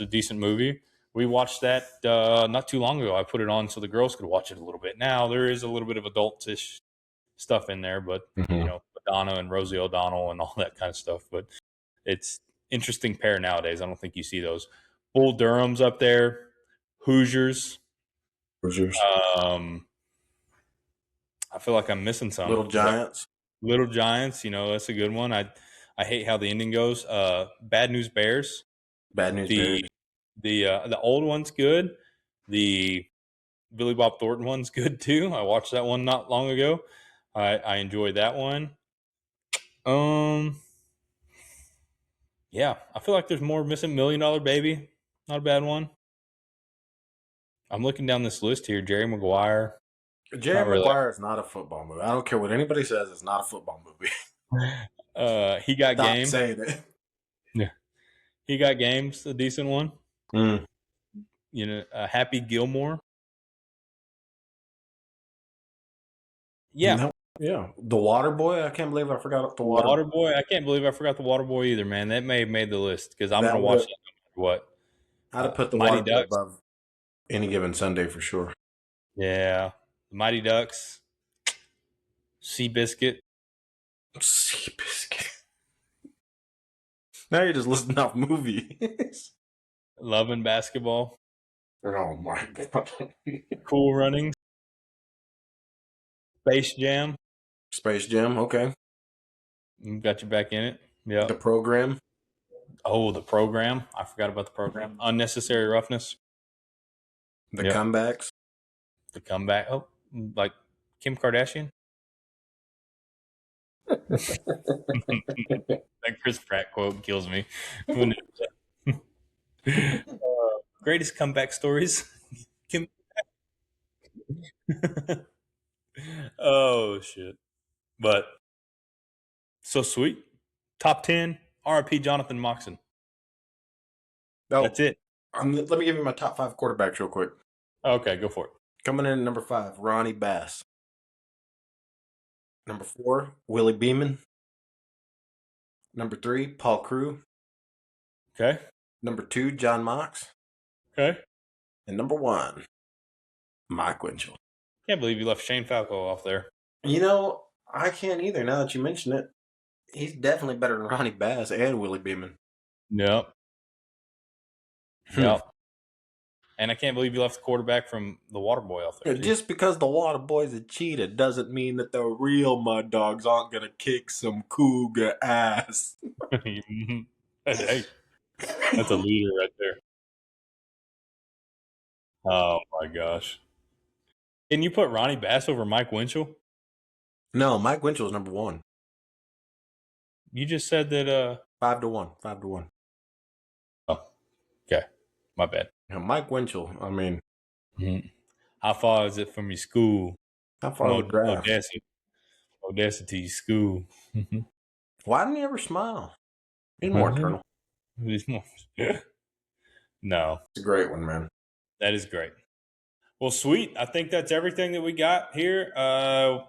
[SPEAKER 1] a decent movie. We watched that not too long ago. I put it on so the girls could watch it a little bit. Now there is a little bit of adultish stuff in there, but Madonna and Rosie O'Donnell and all that kind of stuff. But it's interesting pair nowadays. I don't think you see those. Bull Durham's up there. Hoosiers.
[SPEAKER 2] What's yours?
[SPEAKER 1] I feel like I'm missing some.
[SPEAKER 2] Little Giants.
[SPEAKER 1] Little Giants, that's a good one. I hate how the ending goes. Bad News Bears.
[SPEAKER 2] Bad News
[SPEAKER 1] The
[SPEAKER 2] Bears.
[SPEAKER 1] the old one's good. The Billy Bob Thornton one's good too. I watched that one not long ago. I enjoyed that one. Yeah, I feel like there's more missing. $1 Million Baby, not a bad one. I'm looking down this list here. Jerry Maguire.
[SPEAKER 2] Jerry Maguire is not a football movie. I don't care what anybody says. It's not a football movie.
[SPEAKER 1] He got
[SPEAKER 2] Stop
[SPEAKER 1] game.
[SPEAKER 2] saying it.
[SPEAKER 1] Yeah, he got games. A decent one.
[SPEAKER 2] Mm.
[SPEAKER 1] Happy Gilmore. Yeah.
[SPEAKER 2] No. Yeah. The Water Boy. I can't believe I forgot the
[SPEAKER 1] Water Boy. I can't believe I forgot the Water Boy either, man. That may have made the list because I'm going to watch that no matter what.
[SPEAKER 2] I'd have put the
[SPEAKER 1] Mighty
[SPEAKER 2] Water Boy
[SPEAKER 1] Ducks
[SPEAKER 2] above Any Given Sunday for sure.
[SPEAKER 1] Yeah. The Mighty Ducks. Seabiscuit.
[SPEAKER 2] Seabiscuit. Now you're just listing off movies.
[SPEAKER 1] Love and Basketball.
[SPEAKER 2] Oh my God.
[SPEAKER 1] Cool Runnings. Space Jam.
[SPEAKER 2] Space Jam, okay.
[SPEAKER 1] Got you back in it. Yeah.
[SPEAKER 2] The Program.
[SPEAKER 1] Oh, The Program. I forgot about The Program. Unnecessary Roughness.
[SPEAKER 2] The Comebacks.
[SPEAKER 1] The Comeback. Oh, like Kim Kardashian. That Chris Pratt quote kills me. Greatest comeback stories. Kim. Oh shit! But so sweet. Top 10. RIP Jonathan Moxon.
[SPEAKER 2] Oh,
[SPEAKER 1] that's it.
[SPEAKER 2] Let me give you my top 5 quarterbacks real quick.
[SPEAKER 1] Okay, go for it.
[SPEAKER 2] Coming in at number 5, Ronnie Bass. Number 4, Willie Beeman. Number 3, Paul Crewe.
[SPEAKER 1] Okay.
[SPEAKER 2] Number 2, John Mox.
[SPEAKER 1] Okay.
[SPEAKER 2] And number 1, Mike Winchell.
[SPEAKER 1] Can't believe you left Shane Falco off there.
[SPEAKER 2] I can't either now that you mention it. He's definitely better than Ronnie Bass and Willie Beeman.
[SPEAKER 1] Yep. Yep. And I can't believe you left the quarterback from the Water Boy off there.
[SPEAKER 2] Just because the Water Boy's a cheetah doesn't mean that the real Mud Dogs aren't going to kick some cougar ass.
[SPEAKER 1] Hey, that's a leader right there. Oh, my gosh. Can you put Ronnie Bass over Mike Winchell?
[SPEAKER 2] No, Mike Winchell's number 1.
[SPEAKER 1] You just said that
[SPEAKER 2] 5-1. 5-1.
[SPEAKER 1] Oh, okay. My bad.
[SPEAKER 2] Mike Winchell, I mean.
[SPEAKER 1] How far is it from your school?
[SPEAKER 2] How far is the draft?
[SPEAKER 1] Odessa to your school.
[SPEAKER 2] Why didn't he ever smile? He's more eternal.
[SPEAKER 1] No.
[SPEAKER 2] It's a great one, man.
[SPEAKER 1] That is great. Well, sweet. I think that's everything that we got here. I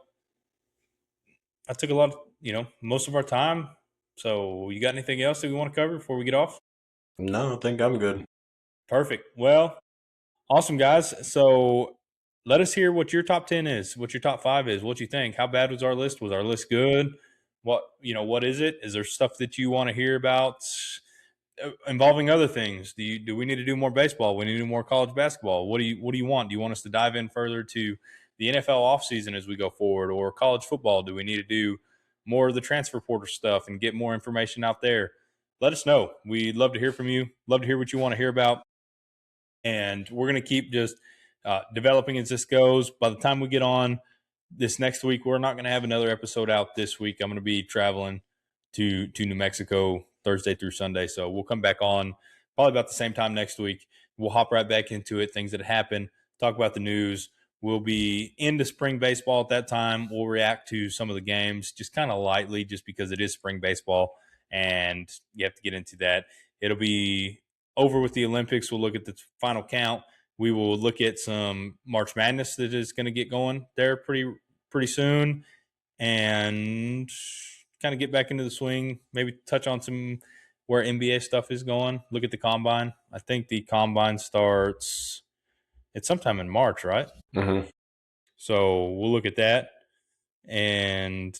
[SPEAKER 1] took a lot of, most of our time. So you got anything else that we want to cover before we get off?
[SPEAKER 2] No, I think I'm good.
[SPEAKER 1] Perfect. Well, awesome, guys. So let us hear what your top 10 is, what your top 5 is, what you think. How bad was our list? Was our list good? What is it? Is there stuff that you want to hear about involving other things? Do we need to do more baseball? We need to do more college basketball. What do you want? Do you want us to dive in further to the NFL offseason as we go forward, or college football? Do we need to do more of the transfer portal stuff and get more information out there? Let us know. We'd love to hear from you. Love to hear what you want to hear about. And we're going to keep just developing as this goes. By the time we get on this next week, we're not going to have another episode out this week. I'm going to be traveling to New Mexico Thursday through Sunday. So we'll come back on probably about the same time next week. We'll hop right back into it, things that happen, talk about the news. We'll be into spring baseball at that time. We'll react to some of the games just kind of lightly just because it is spring baseball and you have to get into that. It'll be over with the Olympics. We'll look at the final count. We will look at some March Madness that is going to get going there pretty soon and kind of get back into the swing, maybe touch on some where NBA stuff is going. Look at the Combine. I think the Combine starts – it's sometime in March, right?
[SPEAKER 2] Mm-hmm.
[SPEAKER 1] So we'll look at that. And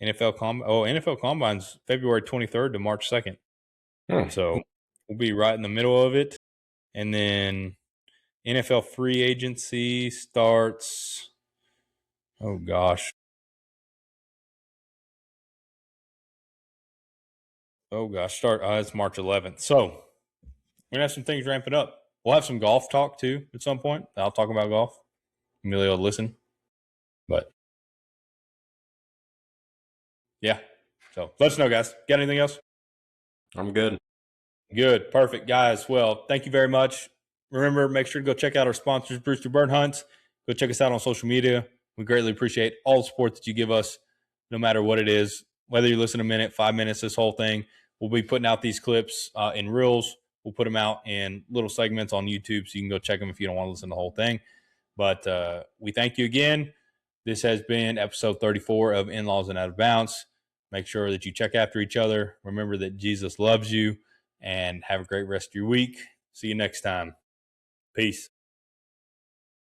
[SPEAKER 1] NFL Combine's February 23rd to March 2nd. So we'll be right in the middle of it. And then, NFL free agency starts. Oh, gosh. It's March 11th. So we're going to have some things ramping up. We'll have some golf talk, too, at some point. I'll talk about golf. Emilio will listen. But, yeah. So let us know, guys. Got anything else?
[SPEAKER 2] I'm good.
[SPEAKER 1] Good. Perfect, guys. Well, thank you very much. Remember, make sure to go check out our sponsors, Brewster Bird Hunts. Go check us out on social media. We greatly appreciate all the support that you give us, no matter what it is. Whether you listen a minute, 5 minutes, this whole thing, we'll be putting out these clips in reels. We'll put them out in little segments on YouTube, so you can go check them if you don't want to listen to the whole thing. But we thank you again. This has been episode 34 of In-Laws and Out of Bounds. Make sure that you check after each other. Remember that Jesus loves you. And have a great rest of your week. See you next time. Peace.